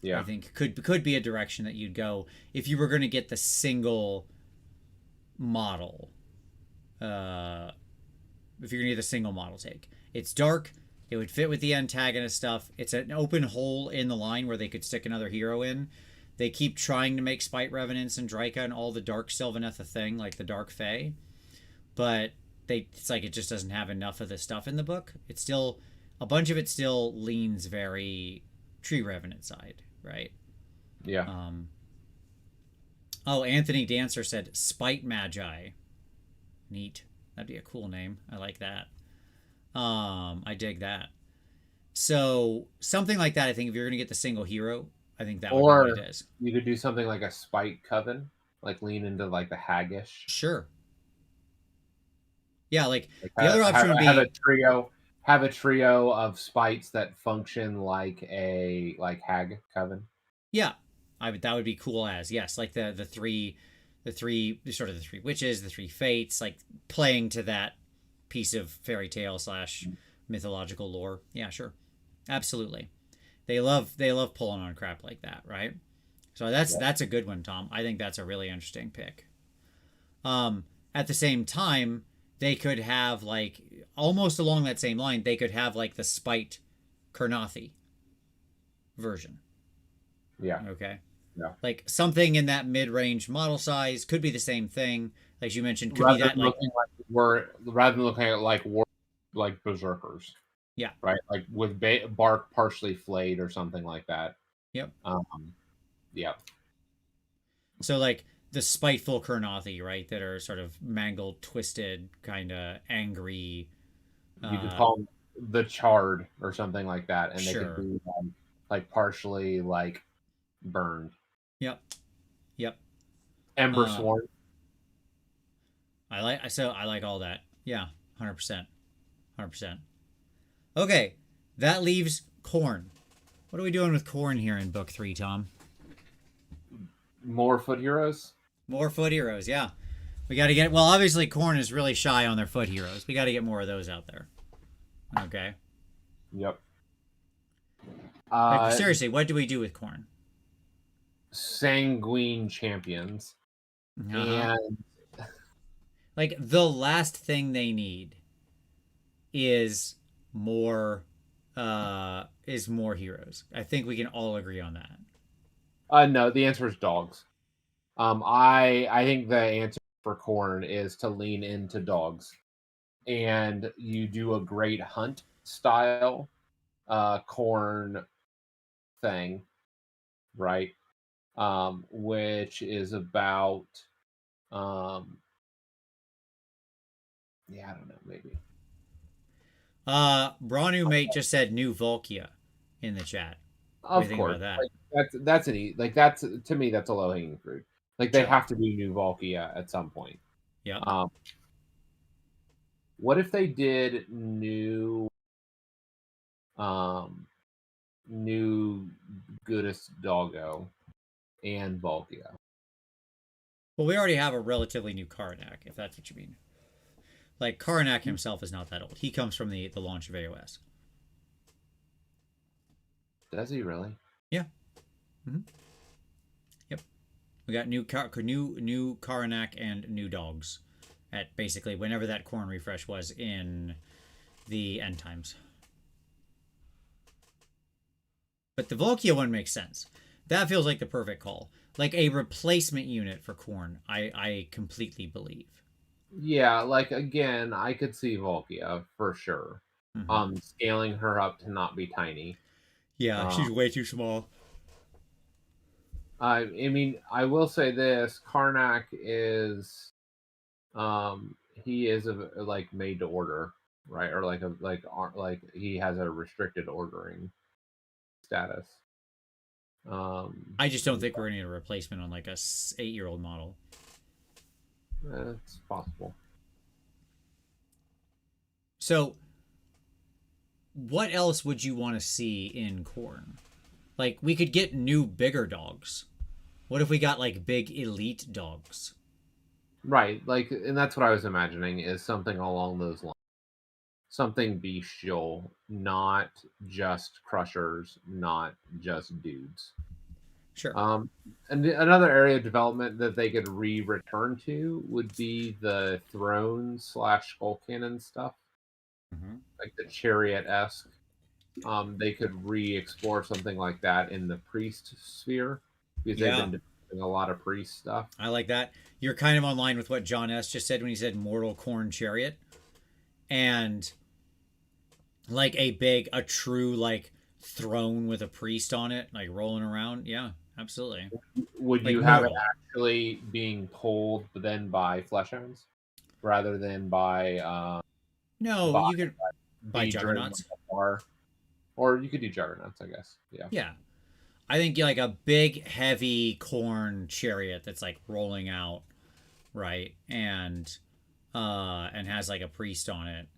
I think could be a direction that you'd go if you were going to get the single model. If you're going to get the single model take. It's dark. It would fit with the antagonist stuff. It's an open hole in the line where they could stick another hero in. They keep trying to make Spite Revenants and Draika and all the Dark Sylvaneth a thing, like the Dark Fae. But it's like it just doesn't have enough of the stuff in the book. It's still, a bunch of it still leans very Tree Revenant side, right? Yeah. Oh, Anthony Dancer said Spite Magi. Neat. That'd be a cool name. I like that. I dig that. So something like that. I think if you're gonna get the single hero, I think that would be what it is. You could do something like a Spite Coven, like lean into like the haggish. Sure. Yeah, like the other option would be have a trio of spites that function like a hag coven. Yeah, that would be cool as yes, like the three sort of the three witches, the three fates, like playing to that piece of fairy tale / mythological lore. Yeah, sure, absolutely. They love pulling on crap like that, right? So that's a good one, Tom. I think that's a really interesting pick. At the same time, they could have like almost along that same line. They could have like the Spite Kurnothi version. Yeah. Okay. Yeah. Like something in that mid-range model size could be the same thing, like you mentioned. Could be that like rather than looking at like berserkers. Yeah. Right. Like with bark partially flayed or something like that. Yep. Yeah. So like the spiteful Kurnothi, right? That are sort of mangled, twisted, kind of angry. You could call them the Charred or something like that, and sure. they could be like partially like burned. Yep. Ember Sworn. I like all that. Yeah, 100%. Okay, that leaves Khorne. What are we doing with Khorne here in book 3, Tom? More foot heroes. More foot heroes, yeah. We got to get... Well, obviously, Khorne is really shy on their foot heroes. We got to get more of those out there. Okay. Yep. Like, seriously, what do we do with Khorne? Sanguine champions. And... Like, the last thing they need is more heroes. I think we can all agree on that. No, the answer is dogs. I think the answer for Khorne is to lean into dogs, and you do a great hunt style Khorne thing, right? Which is about I don't know, maybe. Branu Mate just said New Volkia in the chat. Of course, that? That's to me that's a low hanging fruit. Like they have to do New Volkia at some point. Yeah. What if they did new Goodest Doggo and Volkia? Well, we already have a relatively new Karnak, if that's what you mean. Like Karnak himself is not that old. He comes from the launch of AOS. Does he really? Yeah. Mm-hmm. Yep. We got new Karnak and new dogs at basically whenever that corn refresh was in the end times. But the Volkia one makes sense. That feels like the perfect call. Like a replacement unit for Khorne, I completely believe. Yeah, like again, I could see Volkia for sure. Mm-hmm. Scaling her up to not be tiny. Yeah, she's way too small. I mean, I will say this: Karnak is, he is like made to order, right? Or like he has a restricted ordering status. I just don't think we're gonna need a replacement on like a 8-year-old model. It's possible. So, what else would you want to see in Khorne? Like, we could get new, bigger dogs. What if we got like big elite dogs? Right, like, and that's what I was imagining is something along those lines. Something bestial, not just crushers, not just dudes. Sure. And another area of development that they could return to would be the throne / skull cannon stuff, Mm-hmm. like the chariot esque. They could re-explore something like that in the priest sphere because they've Yeah, been doing a lot of priest stuff. I like that. You're kind of on line with what John S. just said when he said Mortal Khorne Chariot. And like a true like throne with a priest on it, like rolling around. Yeah, absolutely. Would Like you have it mortal. actually being pulled then by fleshhounds rather than by No, by you could buy be driven like juggernauts. a bar? Or you could do juggernauts, I guess. Yeah. Yeah, I think like a big heavy corn chariot that's like rolling out, right, and has like a priest on it,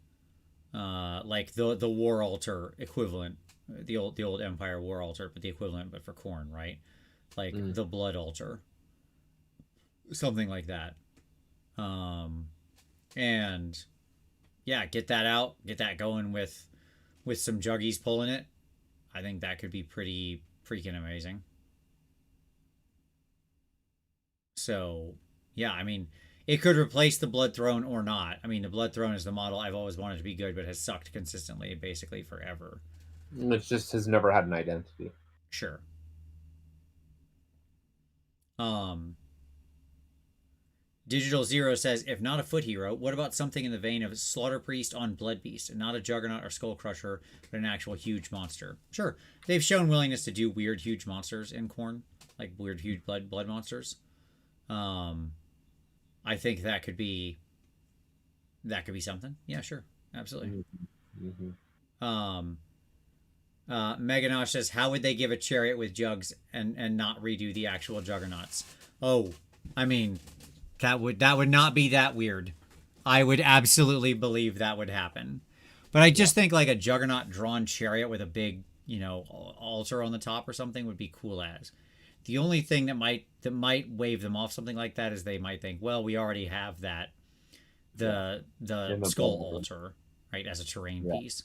like the war altar equivalent, the old Empire war altar, but the equivalent, but for corn, right? Like Mm. the blood altar, something like that. Um, and yeah, get that out, get that going with some juggies pulling it. I think that could be pretty freaking amazing. So yeah, I mean, it could replace the Blood Throne or not. I mean, the Blood Throne is the model I've always wanted to be good, but has sucked consistently, basically forever. It just has never had an identity. Sure. Um, Digital Zero says, if not a foot hero, what about something in the vein of Slaughter Priest on Blood Beast, and not a Juggernaut or Skull Crusher, but an actual huge monster? Sure, they've shown willingness to do weird huge monsters in Khorne, like weird huge blood monsters. Um, I think that could be something. Yeah, sure, absolutely. Mm-hmm. Um, Meganosh says, how would they give a chariot with jugs and not redo the actual juggernauts? Oh, I mean, that would not be that weird. I would absolutely believe that would happen. But I just think like a juggernaut drawn chariot with a big, altar on the top or something would be cool as. The only thing that might wave them off something like that is they might think, well, we already have that the skull altar, right, as a terrain piece.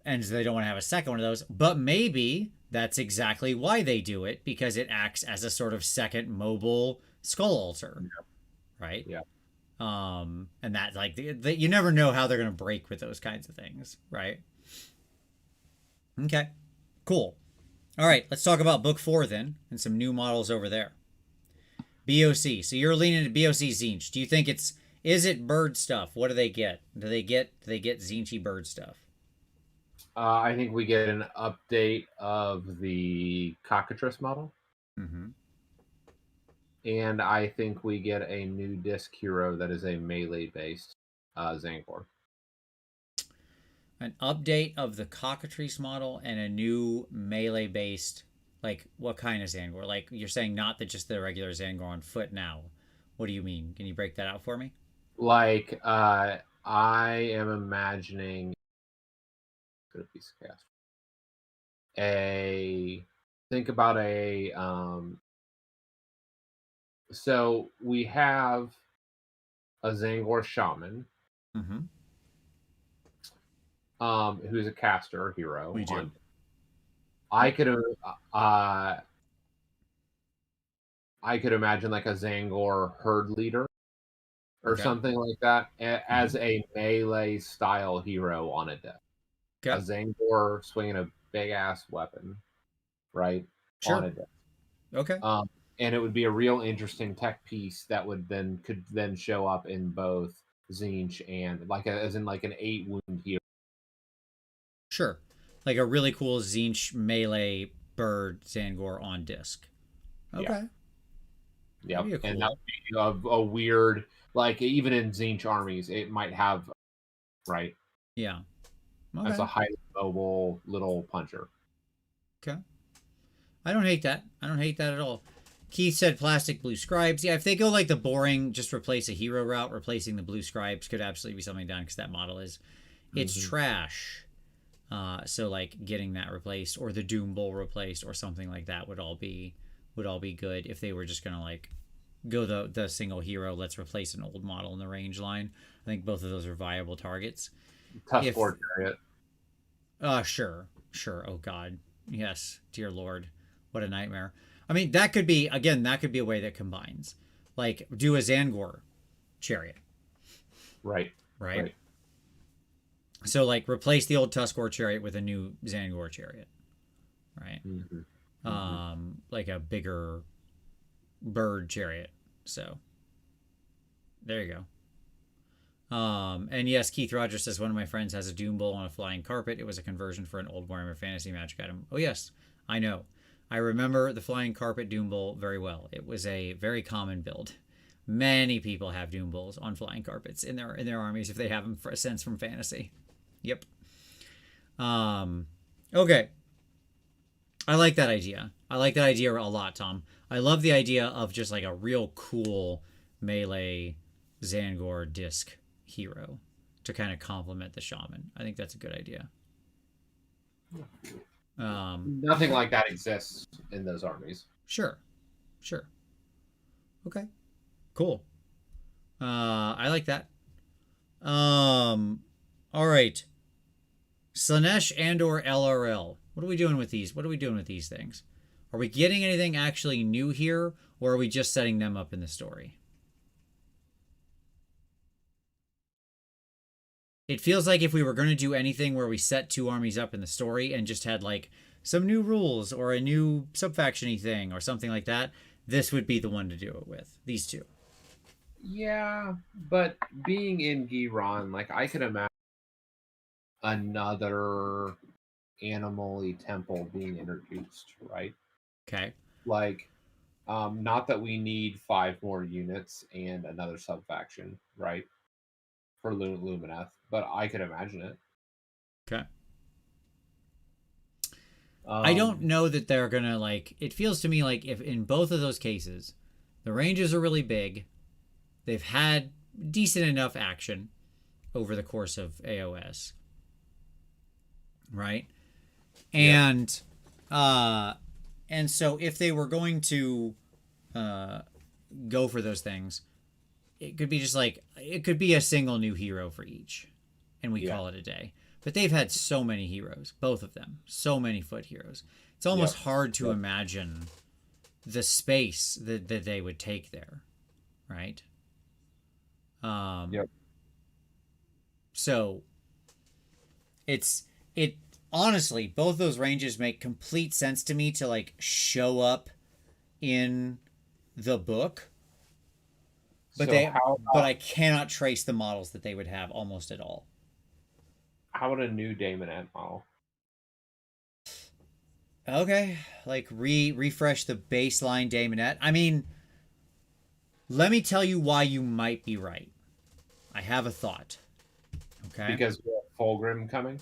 And they don't want to have a second one of those. But maybe that's exactly why they do it, because it acts as a sort of second mobile skull altar, right? Yeah. And that like you never know how they're going to break with those kinds of things, right? Okay, cool. All right, let's talk about book 4 then, and some new models over there. BOC. So you're leaning to BOC Zinch. Do you think is it bird stuff? What do they get? Do they get Zinchy bird stuff? I think we get an update of the cockatrice model. Mm-hmm. And I think we get a new disc hero that is a melee-based Zangor. An update of the cockatrice model and a new melee-based, like, what kind of Zangor? Like, you're saying not just the regular Zangor on foot now. What do you mean? Can you break that out for me? Like, I am imagining a piece of chaos. Think about so we have a Zangor shaman Mm-hmm. Who's a caster hero. We do. I could I could imagine like a Zangor herd leader or Okay. something like that as a melee style hero on a deck. A Okay. Zangor swinging a big ass weapon, right, on Sure. a deck. Okay. And it would be a real interesting tech piece that could then show up in both Zinch and as in like an 8-wound hero. Sure. Like a really cool Zinch melee bird Zangor on disc. Okay. Yeah. That'd be And cool. that would be a weird, like even in Zinch armies, it might have, right, Yeah. as Okay. a highly mobile little puncher. Okay. I don't hate that. I don't hate that at all. Keith said plastic blue scribes. Yeah, if they go like the boring, just replace a hero route, replacing the blue scribes could absolutely be something done because that model it's trash. So like getting that replaced or the Doom Bowl replaced or something like that would all be good if they were just gonna like go the single hero. Let's replace an old model in the range line. I think both of those are viable targets. Tough board chariot. Sure. Oh God, yes, dear Lord, what a nightmare. I mean, that could be a way that combines, like do a Zangor chariot, Right. So like replace the old Tuskor chariot with a new Zangor chariot, right? Like a bigger bird chariot. So there you go. And yes, Keith Rogers says one of my friends has a Doom Bowl on a flying carpet. It was a conversion for an old Warhammer Fantasy Magic item. Oh yes, I know. I remember the flying carpet Doom Bowl very well. It was a very common build. Many people have Doom Bowls on flying carpets in their armies if they have them for a sense from fantasy. Yep. Okay. I like that idea. I like that idea a lot, Tom. I love the idea of just like a real cool melee Zangor disc hero to kind of complement the shaman. I think that's a good idea. Nothing like that exists in those armies. Sure. Okay. Cool. I like that. All right. Slanesh and or LRL. What are we doing with these? What are we doing with these things? Are we getting anything actually new here, or are we just setting them up in the story? It feels like if we were going to do anything where we set two armies up in the story and just had like some new rules or a new subfaction-y thing or something like that, this would be the one to do it with. These two. Yeah, but being in Giron, like I could imagine another animal-y temple being introduced, right? Okay. Like, not that we need 5 more units and another subfaction, right? For Lumineth, but I could imagine it. Okay. I don't know that they're gonna like. It feels to me like if in both of those cases, the ranges are really big. They've had decent enough action over the course of AOS, right? And so if they were going to go for those things, it could be just like it could be a single new hero for each, and we call it a day. But they've had so many heroes, both of them, so many foot heroes. It's almost hard to imagine the space that they would take there, right? So it honestly, both those ranges make complete sense to me to like show up in the book. But but I cannot trace the models that they would have almost at all. How about a new Daemonette model? Okay, like refresh the baseline Daemonette. I mean, let me tell you why you might be right. I have a thought. Okay. Because we have Fulgrim coming?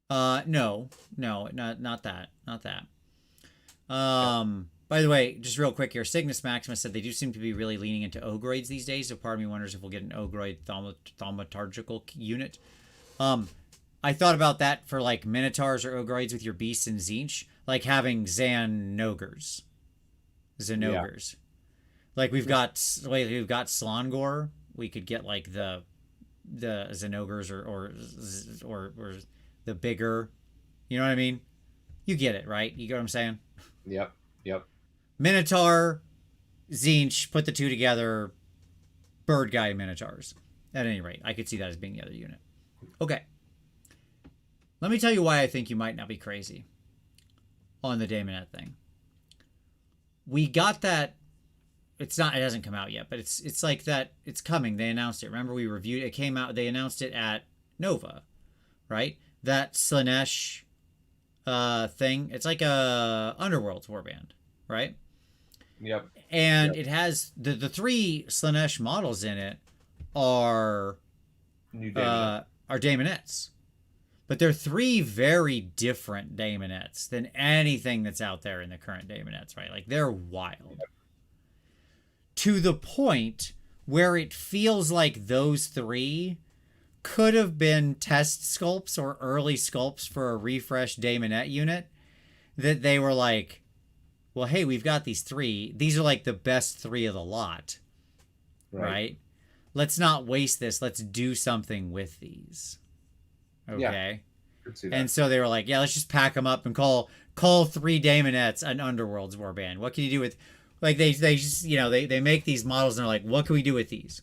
No, not that. By the way, just real quick here, Cygnus Maximus said they do seem to be really leaning into Ogroids these days, so part of me wonders if we'll get an Ogroid thaumaturgical unit. I thought about that for like Minotaurs or Ogroids with your beasts in Zinch, like having Zanogers. Like we've got Slangor, we could get like the the Zenogres or the bigger, you know what I mean? You get it, right? You get what I'm saying? Yep. Yep. Minotaur, Zinch, put the two together, bird guy Minotaurs. At any rate, I could see that as being the other unit. Okay. Let me tell you why I think you might not be crazy on the Daemonette thing. We got that. It hasn't come out yet, but it's like that. It's coming. They announced it. Remember, we reviewed it. It came out. They announced it at Nova, right? That Slanesh thing. It's like a Underworld's warband, right? Yep. And it has the three Slanesh models in it are Daemonettes. But they're three very different Daemonettes than anything that's out there in the current Daemonettes, right? Like, they're wild. Yep. To the point where it feels like those three could have been test sculpts or early sculpts for a refreshed Daemonette unit that they were like, well, hey, we've got these three. These are like the best three of the lot, right? Let's not waste this. Let's do something with these. Okay. Yeah, and so they were like, yeah, let's just pack them up and call three Daemonettes an Underworld's warband. What can you do with, like, they just, you know, they make these models and they're like, what can we do with these?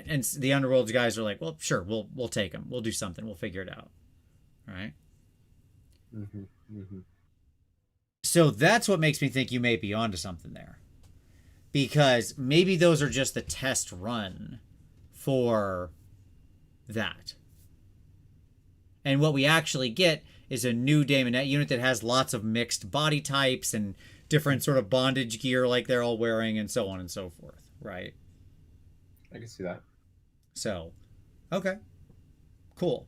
And the Underworld's guys are like, well, sure, we'll take them. We'll do something. We'll figure it out. Right. Mm-hmm. Mm-hmm. So that's what makes me think you may be onto something there. Because maybe those are just the test run for that. And what we actually get is a new Daemonette unit that has lots of mixed body types and different sort of bondage gear like they're all wearing and so on and so forth, right? I can see that. So, okay. Cool.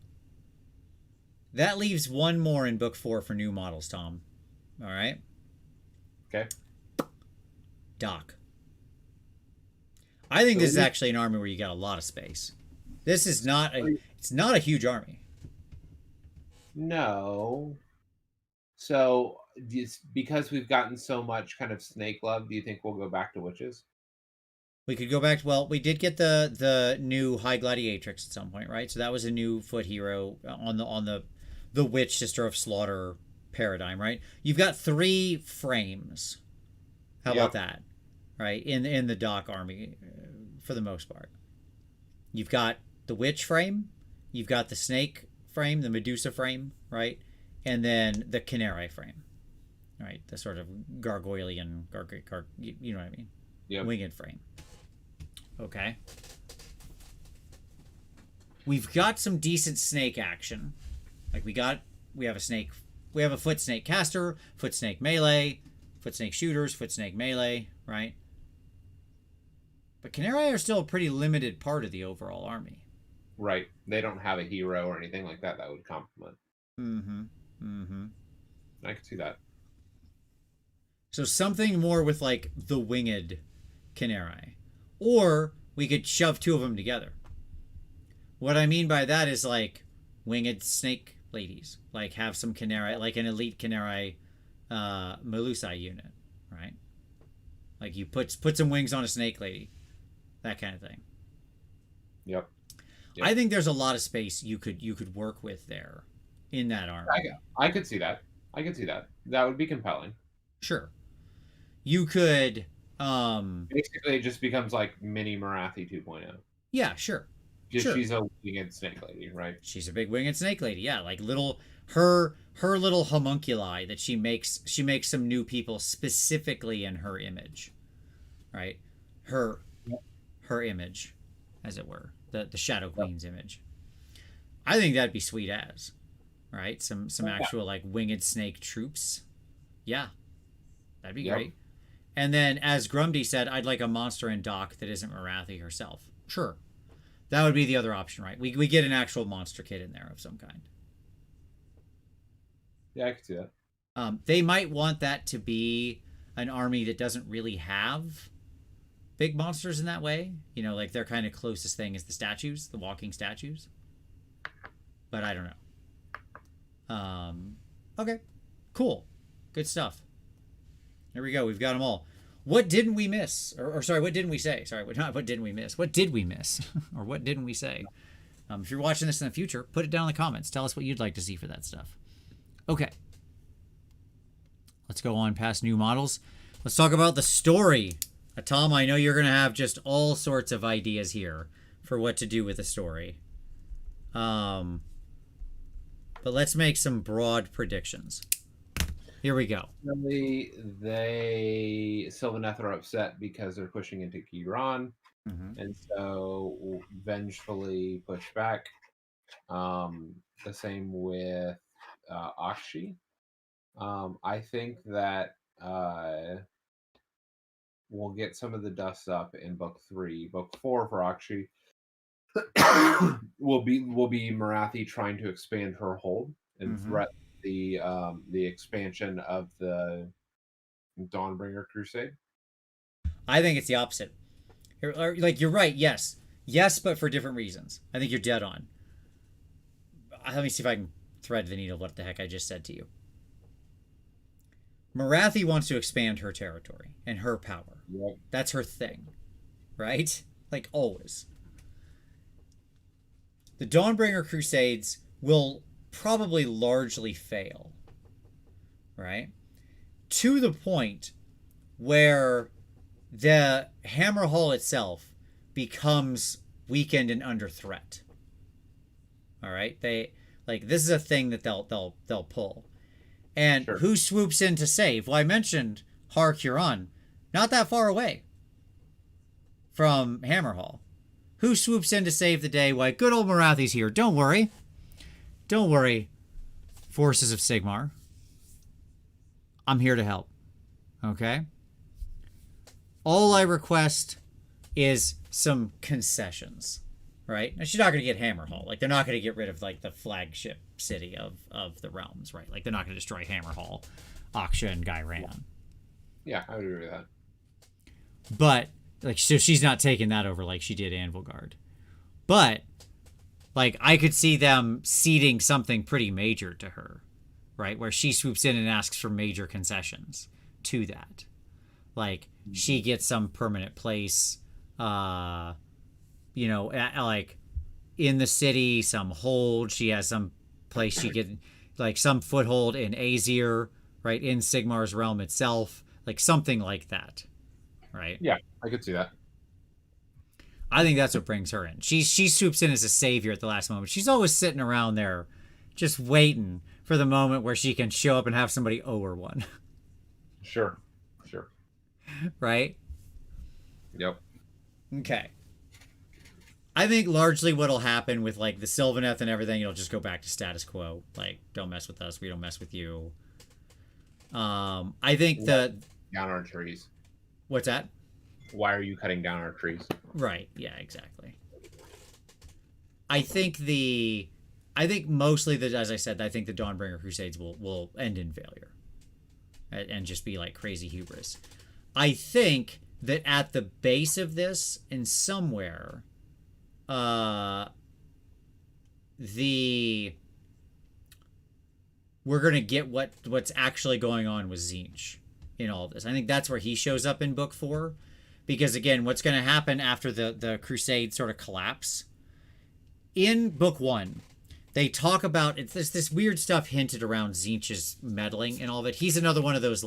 That leaves one more in book 4 for new models, Tom. All right? Okay. Doc. I think this is actually an army where you got a lot of space. This is not it's not a huge army. No. So, because we've gotten so much kind of snake love, do you think we'll go back to witches? We could go back to, well, we did get the new High Gladiatrix at some point, right? So that was a new foot hero on the Witch Sister of Slaughter paradigm, right? You've got 3 frames. How about that? Right? In the Doc army, for the most part. You've got the Witch frame, you've got the Snake frame, the Medusa frame, right? And then the Canary frame. Right? The sort of gargoylean, you know what I mean? Yep. Winged frame. Okay. We've got some decent snake action. Like we have a snake, we have a foot snake caster, foot snake melee, foot snake shooters, foot snake melee, right? But Canary are still a pretty limited part of the overall army. Right. They don't have a hero or anything like that would complement. Mm-hmm. Mm-hmm. I can see that. So something more with like the winged Canary. Or we could shove 2 of them together. What I mean by that is like winged snake ladies. Like have some Canary, like an elite Canary Melusai unit, right? Like you put some wings on a snake lady. That kind of thing. Yep. I think there's a lot of space you could work with there in that army. I could see that. I could see that. That would be compelling. Sure. You could basically it just becomes like mini Marathi 2.0. Yeah, sure. Just she's a winged snake lady, right? She's a big winged snake lady. Yeah, like little her little homunculi that she makes some new people specifically in her image. Right? Her image, as it were. The Shadow Queen's image. I think that'd be sweet as. Right? Some actual like winged snake troops. Yeah. That'd be great. And then, as Grumdy said, I'd like a monster in Doc that isn't Marathi herself. Sure. That would be the other option, right? We get an actual monster kit in there of some kind. Yeah, I can see that. They might want that to be an army that doesn't really have big monsters in that way. You know, like their kind of closest thing is the statues, the walking statues. But I don't know. Okay. Cool. Good stuff. There we go. We've got them all. What didn't we miss? Or sorry, what didn't we say? Sorry, what didn't we miss? What did we miss? Or what didn't we say? If you're watching this in the future, put it down in the comments. Tell us what you'd like to see for that stuff. Okay. Let's go on past new models. Let's talk about the story. Tom, I know you're going to have just all sorts of ideas here for what to do with the story. But let's make some broad predictions. Here we go. Sylvaneth are upset because they're pushing into Giron, and so vengefully push back. The same with Akshi. I think that we'll get some of the dust up in book 3. Book 4 for Akshi will be Marathi trying to expand her hold and threaten the expansion of the Dawnbringer crusade. I think it's the opposite. Like, you're right, yes, but for different reasons. I think you're dead on. Let me see if I can thread the needle what the heck I just said to you. Marathi wants to expand her territory and her power. Yep. That's her thing, right? Like, always. The Dawnbringer crusades will probably largely fail, right? To the point where the Hammer Hall itself becomes weakened and under threat. All right, this is a thing that they'll pull. And who swoops in to save? Well, I mentioned Har Huron, not that far away from Hammer Hall. Who swoops in to save the day? Why, good old Marathi's here. Don't worry. Don't worry, forces of Sigmar. I'm here to help. Okay? All I request is some concessions. Right? Now, she's not going to get Hammer Hall. Like, they're not going to get rid of, like, the flagship city of the realms, right? Like, they're not going to destroy Hammer Hall, Aksha, and Gairan. Yeah, I would agree with that. But, like, so she's not taking that over like she did Anvilgard. But, like, I could see them ceding something pretty major to her, right? Where she swoops in and asks for major concessions to that. Like, she gets some permanent place, like in the city, some hold. She has some place she get, like some foothold in Aesir, right? In Sigmar's realm itself, like something like that, right? Yeah, I could see that. I think that's what brings her in. She swoops in as a savior at the last moment. She's always sitting around there just waiting for the moment where she can show up and have somebody owe her one. Sure. Right? Yep. Okay. I think largely what'll happen with, like, the Sylvaneth and everything, it'll just go back to status quo. Like, don't mess with us, we don't mess with you. I think down our trees. What's that? Why are you cutting down our trees? Right, yeah, exactly. I think mostly, as I said, I think the Dawnbringer Crusades will end in failure. And just be, like, crazy hubris. I think that at the base of this, in somewhere... we're gonna get what's actually going on with Tzeentch in all of this. I think that's where he shows up in book 4, because again, what's gonna happen after the crusade sort of collapse in book 1, they talk about it's this weird stuff hinted around Tzeentch's meddling and all of it. He's another one of those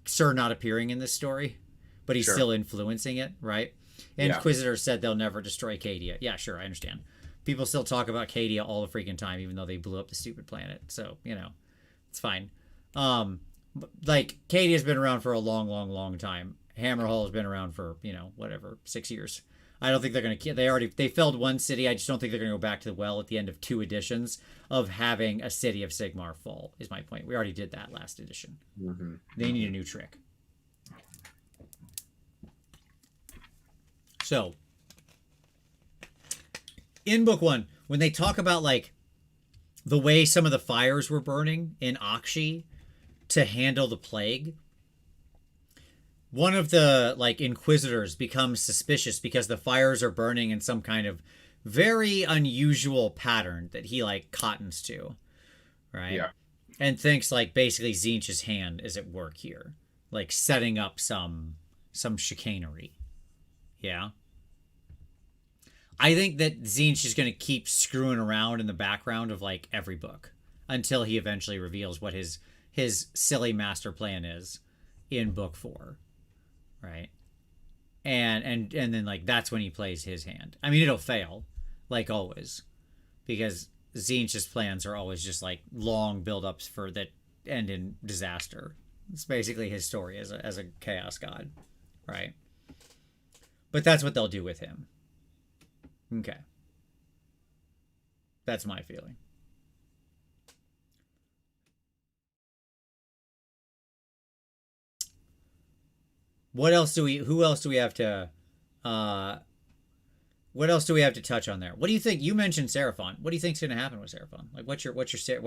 Sir not appearing in this story, but he's still influencing it, right? Inquisitor said they'll never destroy Cadia. Yeah, sure, I understand. People still talk about Cadia all the freaking time, even though they blew up the stupid planet. So, it's fine. Like, Cadia's been around for a long, long, long time. Hammer Hall has been around for, 6 years. I don't think they're going to... They felled one city. I just don't think they're going to go back to the well at the end of 2 editions of having a city of Sigmar fall, is my point. We already did that last edition. Mm-hmm. They need a new trick. So, in book 1, when they talk about, like, the way some of the fires were burning in Akshi to handle the plague... One of the, like, Inquisitors becomes suspicious because the fires are burning in some kind of very unusual pattern that he, like, cottons to. right? Yeah. And thinks like basically Tzeentch's hand is at work here, like setting up some chicanery. Yeah. I think that Tzeentch is going to keep screwing around in the background of like every book until he eventually reveals what his silly master plan is in book 4, right? And then like that's when he plays his hand. I mean, it'll fail, like always, because Tzeentch's plans are always just like long build-ups for that end in disaster. It's basically his story as a chaos god, right? But that's what they'll do with him. Okay. That's my feeling. Who else do we have to what else do we have to touch on there? What do you think? You mentioned Seraphon. What do you think's going to happen with Seraphon? Like what's your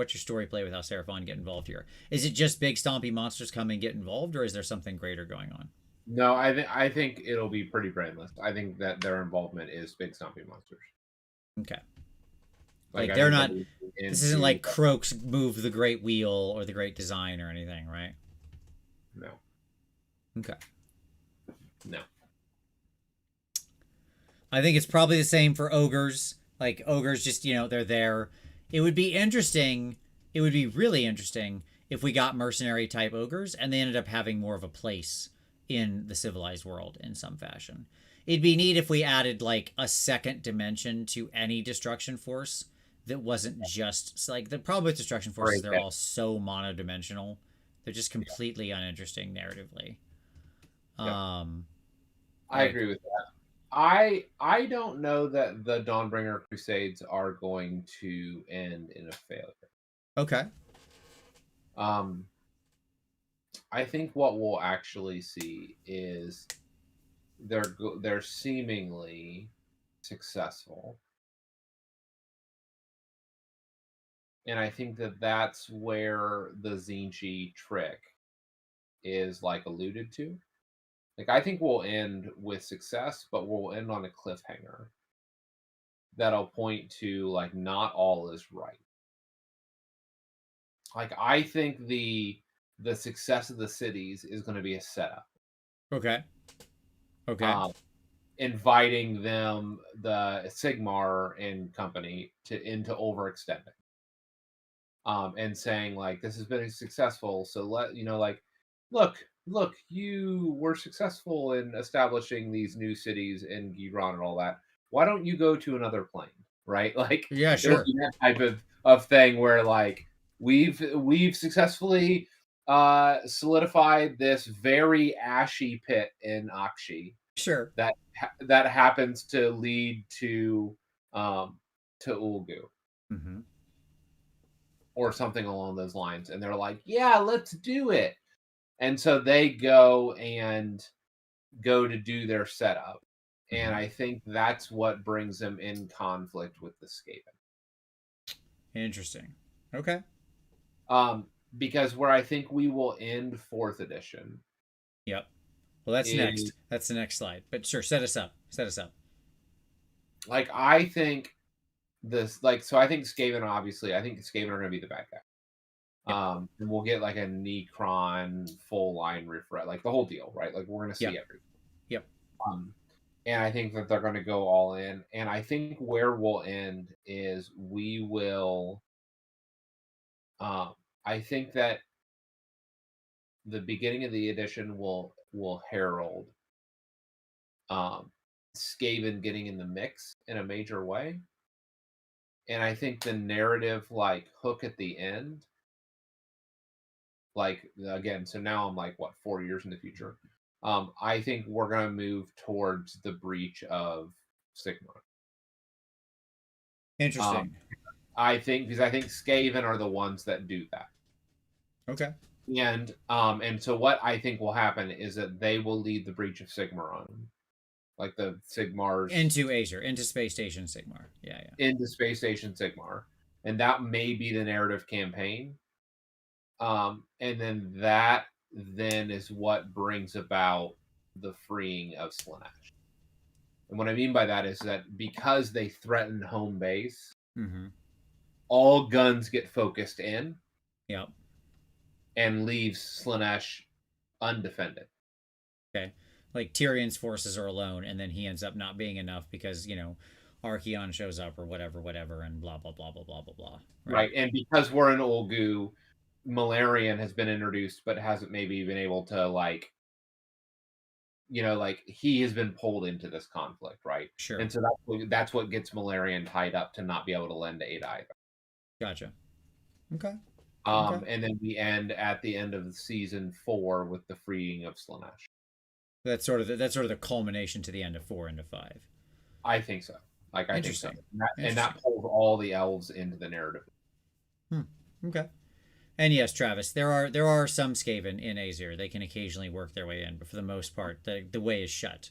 story play with how Seraphon get involved here? Is it just big stompy monsters come and get involved, or is there something greater going on? No, I think it'll be pretty brainless. I think that their involvement is big stomping monsters. Okay. Like they're not. This This isn't like Croaks move the Great Wheel or the Great Design or anything, right? No. Okay. No. I think it's probably the same for ogres. Like ogres, just they're there. It would be interesting. It would be really interesting if we got mercenary type ogres and they ended up having more of a place in the civilized world in some fashion. It'd be neat if we added like a second dimension to any destruction force that wasn't just like the problem with destruction forces. They're all so monodimensional. They're just completely uninteresting narratively. I agree with that. I don't know that the Dawnbringer Crusades are going to end in a failure. Okay. I think what we'll actually see is they're seemingly successful, and I think that that's where the Tzeentch trick is like alluded to. Like I think we'll end with success, but we'll end on a cliffhanger that'll point to like not all is right. Like I think the success of the cities is going to be a setup. Okay. Okay. Inviting them, the Sigmar and company, into overextending. And saying like this has been successful, so like look, you were successful in establishing these new cities in Giron and all that. Why don't you go to another plane, right? Like yeah, sure. That type of thing where like we've successfully solidified this very ashy pit in Akshi. Sure. That happens to lead to Ulgu. Mm-hmm. Or something along those lines. And they're like, yeah, let's do it. And so they go to do their setup. Mm-hmm. And I think that's what brings them in conflict with the Skaven. Interesting. Okay. Because where I think we will end 4th edition. Yep. Well, that's next. That's the next slide. But sure, set us up. Like, I think this, like, so I think Skaven, obviously, I think Skaven are going to be the bad guy. Yep. And we'll get like a Necron full line refresh, like the whole deal, right? Like we're going to see everything. Yep. And I think that they're going to go all in. And I think where we'll end is we will. I think that the beginning of the edition will herald Skaven getting in the mix in a major way. And I think the narrative like hook at the end, like again, so now I'm like what 4 years in the future. I think we're gonna move towards the breach of Sigmar. Interesting. I think Skaven are the ones that do that. Okay. And so what I think will happen is that they will lead the breach of Sigmar on. Like the Sigmars into Azure, into Space Station Sigmar. Yeah. Into Space Station Sigmar. And that may be the narrative campaign. And then that is what brings about the freeing of Slaanesh. And what I mean by that is that because they threatened home base, mm-hmm. all guns get focused in Yep. and leaves Slanesh undefended. Okay. Like Tyrion's forces are alone, and then he ends up not being enough because, Archeon shows up or whatever, and blah, blah, blah, blah, blah, blah, blah. Right. And because we're in Olgu, Malarian has been introduced, but hasn't maybe been able to, like, he has been pulled into this conflict, right? Sure. And so that's what gets Malarian tied up to not be able to lend aid either. Gotcha. Okay. And then we end at the end of season 4 with the freeing of Slanesh. That's sort of the culmination to the end of 4 into 5. I think so. Like, I think so. Interesting. And that pulls all the elves into the narrative. Okay. And yes, Travis, there are some Skaven in Aesir. They can occasionally work their way in, but for the most part, the way is shut.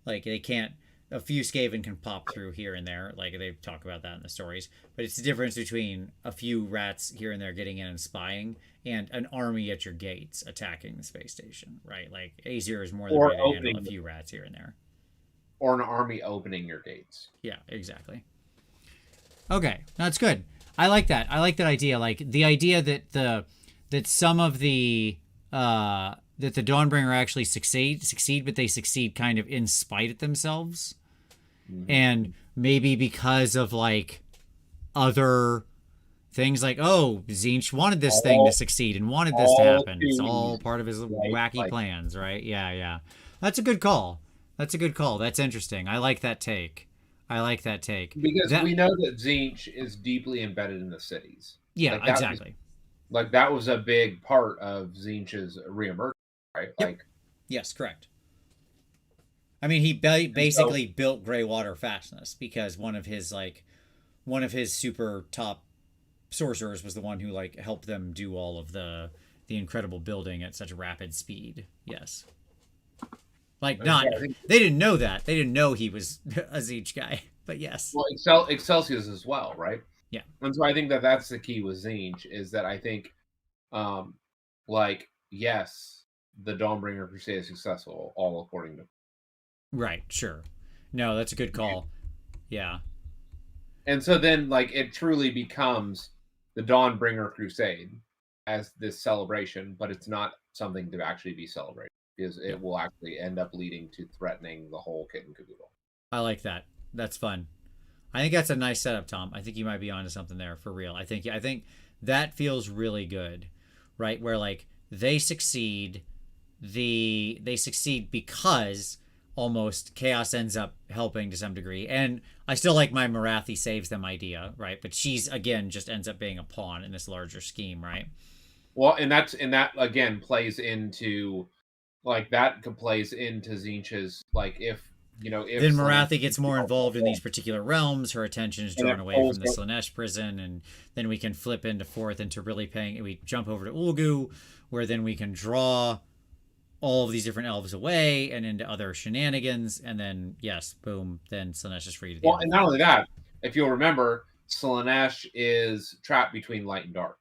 Like, they can't. A few Skaven can pop through here and there, like they talk about that in the stories. But it's the difference between a few rats here and there getting in and spying, and an army at your gates attacking the space station, right? Like, Aesir is more than ready to handle a few rats here and there. Or an army opening your gates. Yeah, exactly. Okay, that's good. I like that. I like that idea. Like the idea that some of the that the Dawnbringer actually succeed, but they succeed kind of in spite of themselves, and maybe because of like other things, like, oh, Tzeentch wanted this thing to succeed and wanted this to happen. It's all part of his wacky plans, right? Yeah. That's a good call. That's interesting. I like that take. Because we know that Tzeentch is deeply embedded in the cities. Yeah, exactly. That was a big part of Tzeentch's reemergence, right? Yep. Like, yes, correct. I mean, he basically built Greywater Fastness because one of his super top sorcerers was the one who like helped them do all of the incredible building at such rapid speed. Yes. Like, they didn't know that. They didn't know he was a Tzeentch guy, but yes. Well, Excelsius as well, right? Yeah. And so I think that's the key with Tzeentch, is that I think, yes, the Dawnbringer Crusade is successful, all according to. Right, sure. No, that's a good call. Yeah. And so then, like, it truly becomes the Dawnbringer Crusade as this celebration, but it's not something to actually be celebrated, because it will actually end up leading to threatening the whole kit and caboodle. I like that. That's fun. I think that's a nice setup, Tom. I think you might be onto something there for real. I think that feels really good, right? Where like they succeed because almost chaos ends up helping to some degree. And I still like my Marathi saves them idea, right? But she's again just ends up being a pawn in this larger scheme, right? Well, and that again plays into Tzeentch's, like, if then Marathi gets more involved in these particular realms, her attention is drawn away from the Slanesh prison, and then we can flip into fourth into really we jump over to Ulgu, where then we can draw all of these different elves away and into other shenanigans, and then yes, boom, then Slanesh is free to and not only that, if you'll remember, Slanesh is trapped between light and dark.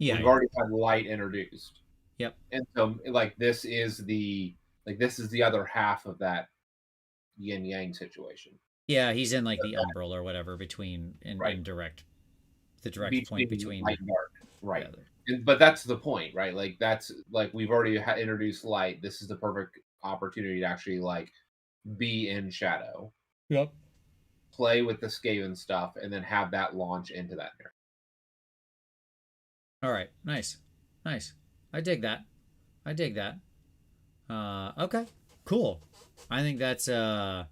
Yeah, we've already had light introduced. Yep. And so, like, this is the other half of that yin yang situation. Yeah, he's in like the umbral or whatever between the direct point between light and dark, right? But that's the point, right? Like, that's like we've already introduced light. This is the perfect opportunity to actually like be in shadow. Yep. Play with the Skaven stuff and then have that launch into that narrative. All right, nice. I dig that. Okay, cool. I think that's yeah,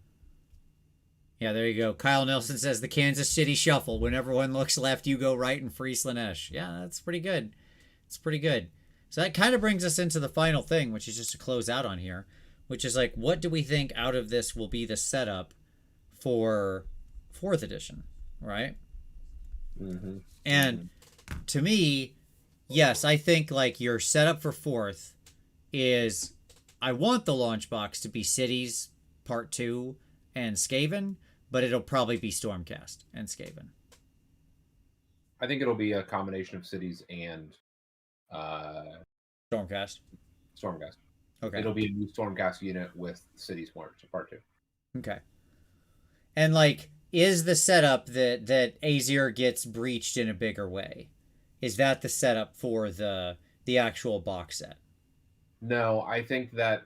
there you go. Kyle Nelson says the Kansas City Shuffle. When everyone looks left, you go right and free Slanesh. Yeah, that's pretty good. So that kind of brings us into the final thing, which is just to close out on here, which is like, what do we think out of this will be the setup for 4th edition, right? Mm-hmm. And to me, yes, I think like your setup for 4th is, I want the launch box to be Cities Part 2 and Skaven, but it'll probably be Stormcast and Skaven. I think it'll be a combination of Cities and Stormcast. Okay. It'll be a new Stormcast unit with Cities Part 2. Okay. And like is the setup that Azir gets breached in a bigger way? Is that the setup for the actual box set? No, I think that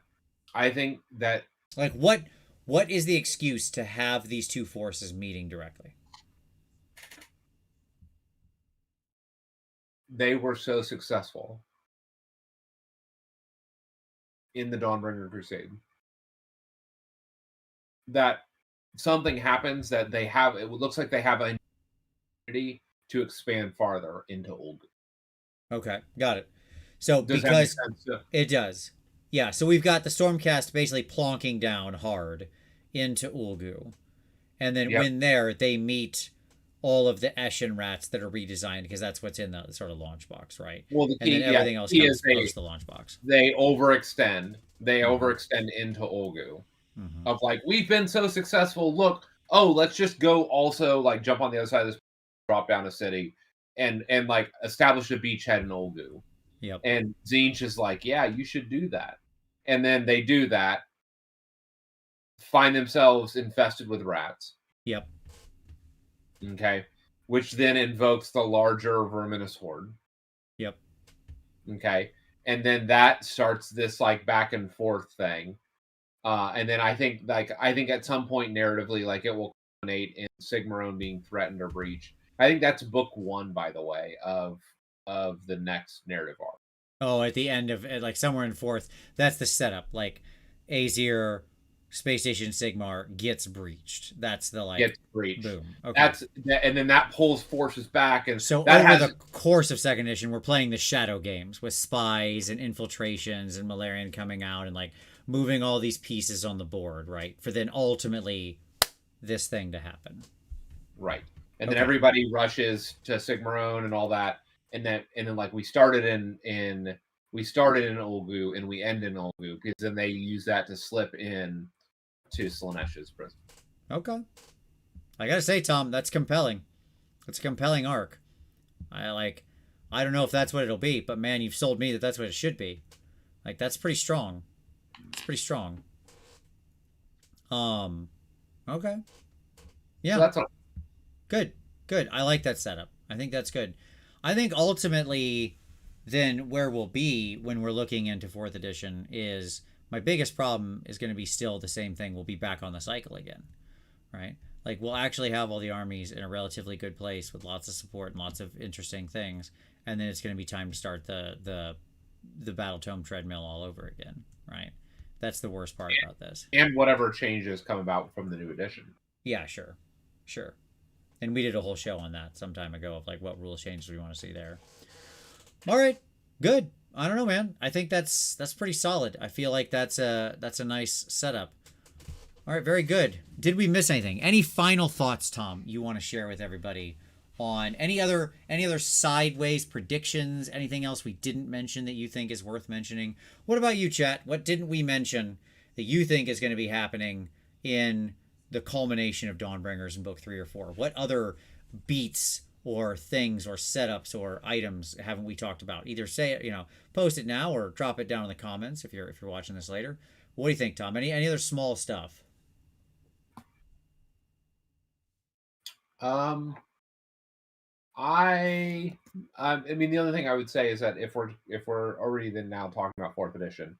Like what is the excuse to have these two forces meeting directly? they were so successful in the Dawnbringer Crusade that something happens that they have. It looks like they have a opportunity to expand farther into Ulgu. Okay, got it. So Does that make because sense? it does. Yeah, so we've got the Stormcast basically plonking down hard into Ulgu. And then Yep. when there, they meet all of the Eshin rats that are redesigned because that's what's in the sort of launch box, right? Well, the And key, then everything else key comes is post the launch box. they overextend. They Mhm. overextend into Ulgu. Mm-hmm. Of like, we've been so successful. Look, oh, let's just go also like jump on the other side of this, drop down a city, and like establish a beachhead in Ulgu. Yep. And Zinch is like, yeah, you should do that. And then they do that, find themselves infested with rats. Yep. Okay. Which then invokes the larger verminous horde. Yep. Okay. And then that starts this like back and forth thing. And then I think at some point narratively, like it will culminate in Sigmarone being threatened or breached. I think that's book 1, by the way, of the next narrative arc. Oh, at the end of like somewhere in fourth, that's the setup. Like Azir, Space Station Sigmar gets breached. That's the like Gets breached. boom. Okay. And then that pulls forces back, and So that over has the course of second edition, we're playing the shadow games with spies and infiltrations and Malarian coming out and like moving all these pieces on the board, right? For then ultimately this thing to happen. right. And Okay. then everybody rushes to Sigmarone and all that, and then like we started in Ulgu and we end in Ulgu because then they use that to slip in to Slaaneish's prison. Okay. I gotta say, Tom, that's compelling. It's a compelling arc. I don't know if that's what it'll be, but man, you've sold me that that's what it should be. Like that's pretty strong. It's pretty strong. Okay. Yeah. So that's all. Good. Good. I like that setup. I think that's good. I think ultimately then where we'll be when we're looking into fourth edition is my biggest problem is going to be still the same thing. We'll be back on the cycle again, right? Like we'll actually have all the armies in a relatively good place with lots of support and lots of interesting things, and then it's going to be time to start the battle tome treadmill all over again, right? That's the worst part about this. And whatever changes come about from the new edition. Yeah, sure. Sure. And we did a whole show on that some time ago of like what rules changes we want to see there. All right. Good. I don't know, man. I think that's pretty solid. I feel like that's a nice setup. All right, very good. Did we miss anything? Any final thoughts, Tom, you want to share with everybody on any other sideways predictions, anything else we didn't mention that you think is worth mentioning? What about you, chat? What didn't we mention that you think is going to be happening in the culmination of Dawnbringers in book 3 or 4? What other beats or things or setups or items haven't we talked about? Either say, post it now or drop it down in the comments if you're watching this later. What do you think, Tom? Any other small stuff? I mean, the other thing I would say is that if we're already then now talking about fourth edition,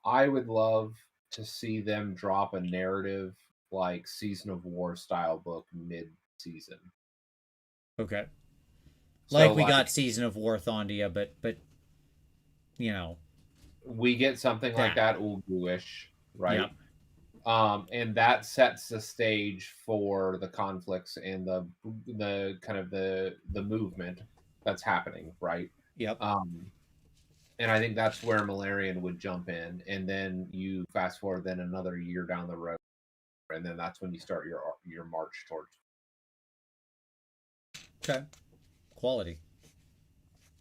I would love to see them drop a narrative like Season of War style book mid-season. Okay. So, Like we got Season of War Thondia, but we get something like that Ulgu-ish, right? Yep. And that sets the stage for the conflicts and the kind of the movement that's happening, right? Yep. And I think that's where Malarian would jump in, and then you fast forward then another year down the road, and then that's when you start your march towards. Okay. Quality.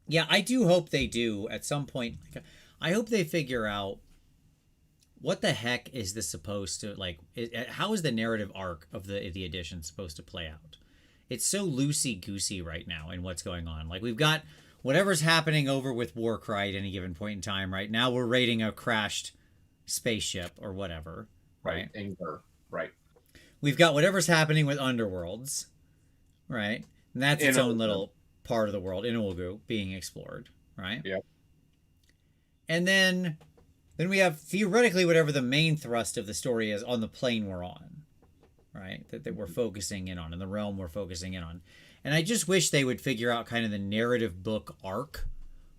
Yeah, I do hope they do at some point. I hope they figure out what the heck is this supposed to like. How is the narrative arc of the edition supposed to play out? It's so loosey goosey right now in what's going on. Like we've got whatever's happening over with Warcry at any given point in time. Right now, we're raiding a crashed spaceship or whatever. Right. Anger. Right. we've got whatever's happening with Underworlds, right? And that's its In own Ulgu. little part of the world in Ulgu being explored, right? Yep. And then we have theoretically whatever the main thrust of the story is on the plane we're on, right? That we're focusing in on, in the realm we're focusing in on. And I just wish they would figure out kind of the narrative book arc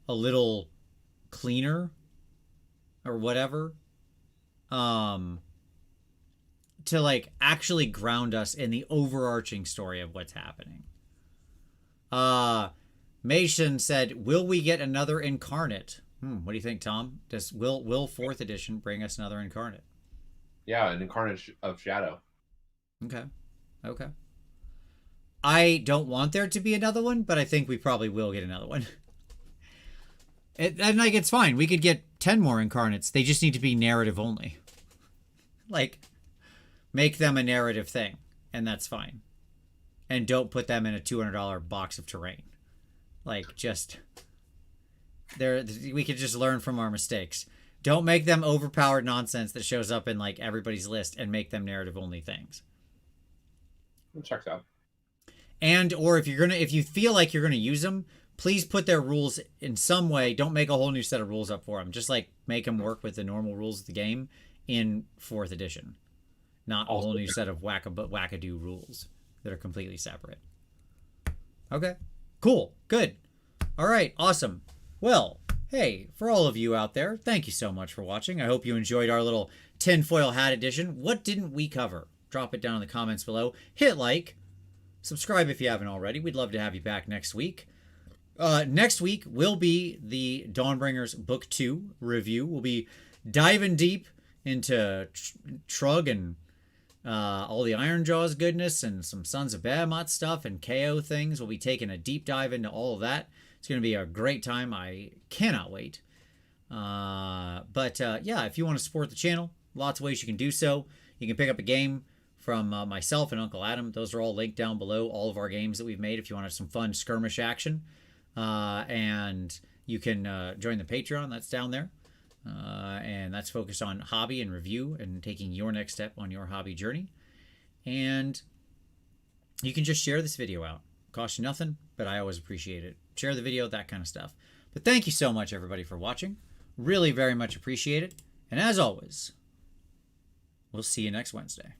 a little cleaner or whatever. To like actually ground us in the overarching story of what's happening. Mason said, "Will we get another incarnate?" What do you think, Tom? Will 4th edition bring us another incarnate? Yeah, an incarnate of Shadow. Okay. I don't want there to be another one, but I think we probably will get another one. And like, it's fine. We could get 10 more incarnates. They just need to be narrative only. Like, make them a narrative thing, and that's fine. And don't put them in a $200 box of terrain. Like, just we could just learn from our mistakes. Don't make them overpowered nonsense that shows up in like everybody's list, and make them narrative only things. It checks out. And or if you feel like you're gonna use them, please put their rules in some way. Don't make a whole new set of rules up for them. Just like make them work with the normal rules of the game in 4th edition. Not a whole new set of wackadoo rules that are completely separate. Okay. Cool. Good. All right. Awesome. Well, hey, for all of you out there, thank you so much for watching. I hope you enjoyed our little tinfoil hat edition. What didn't we cover? Drop it down in the comments below. Hit like. Subscribe if you haven't already. We'd love to have you back next week. Next week will be the Dawnbringers Book 2 review. We'll be diving deep into Trug and all the Ironjaw's goodness and some Sons of Behemoth stuff and KO things. We'll be taking a deep dive into all of that. It's going to be a great time. I cannot wait. But if you want to support the channel, lots of ways you can do so. You can pick up a game from myself and Uncle Adam. Those are all linked down below, all of our games that we've made if you want to have some fun skirmish action. And you can join the Patreon. That's down there. And that's focused on hobby and review and taking your next step on your hobby journey. And you can just share this video out. Costs you nothing, but I always appreciate it. Share the video, that kind of stuff. But thank you so much, everybody, for watching. Really very much appreciate it. And as always, we'll see you next Wednesday.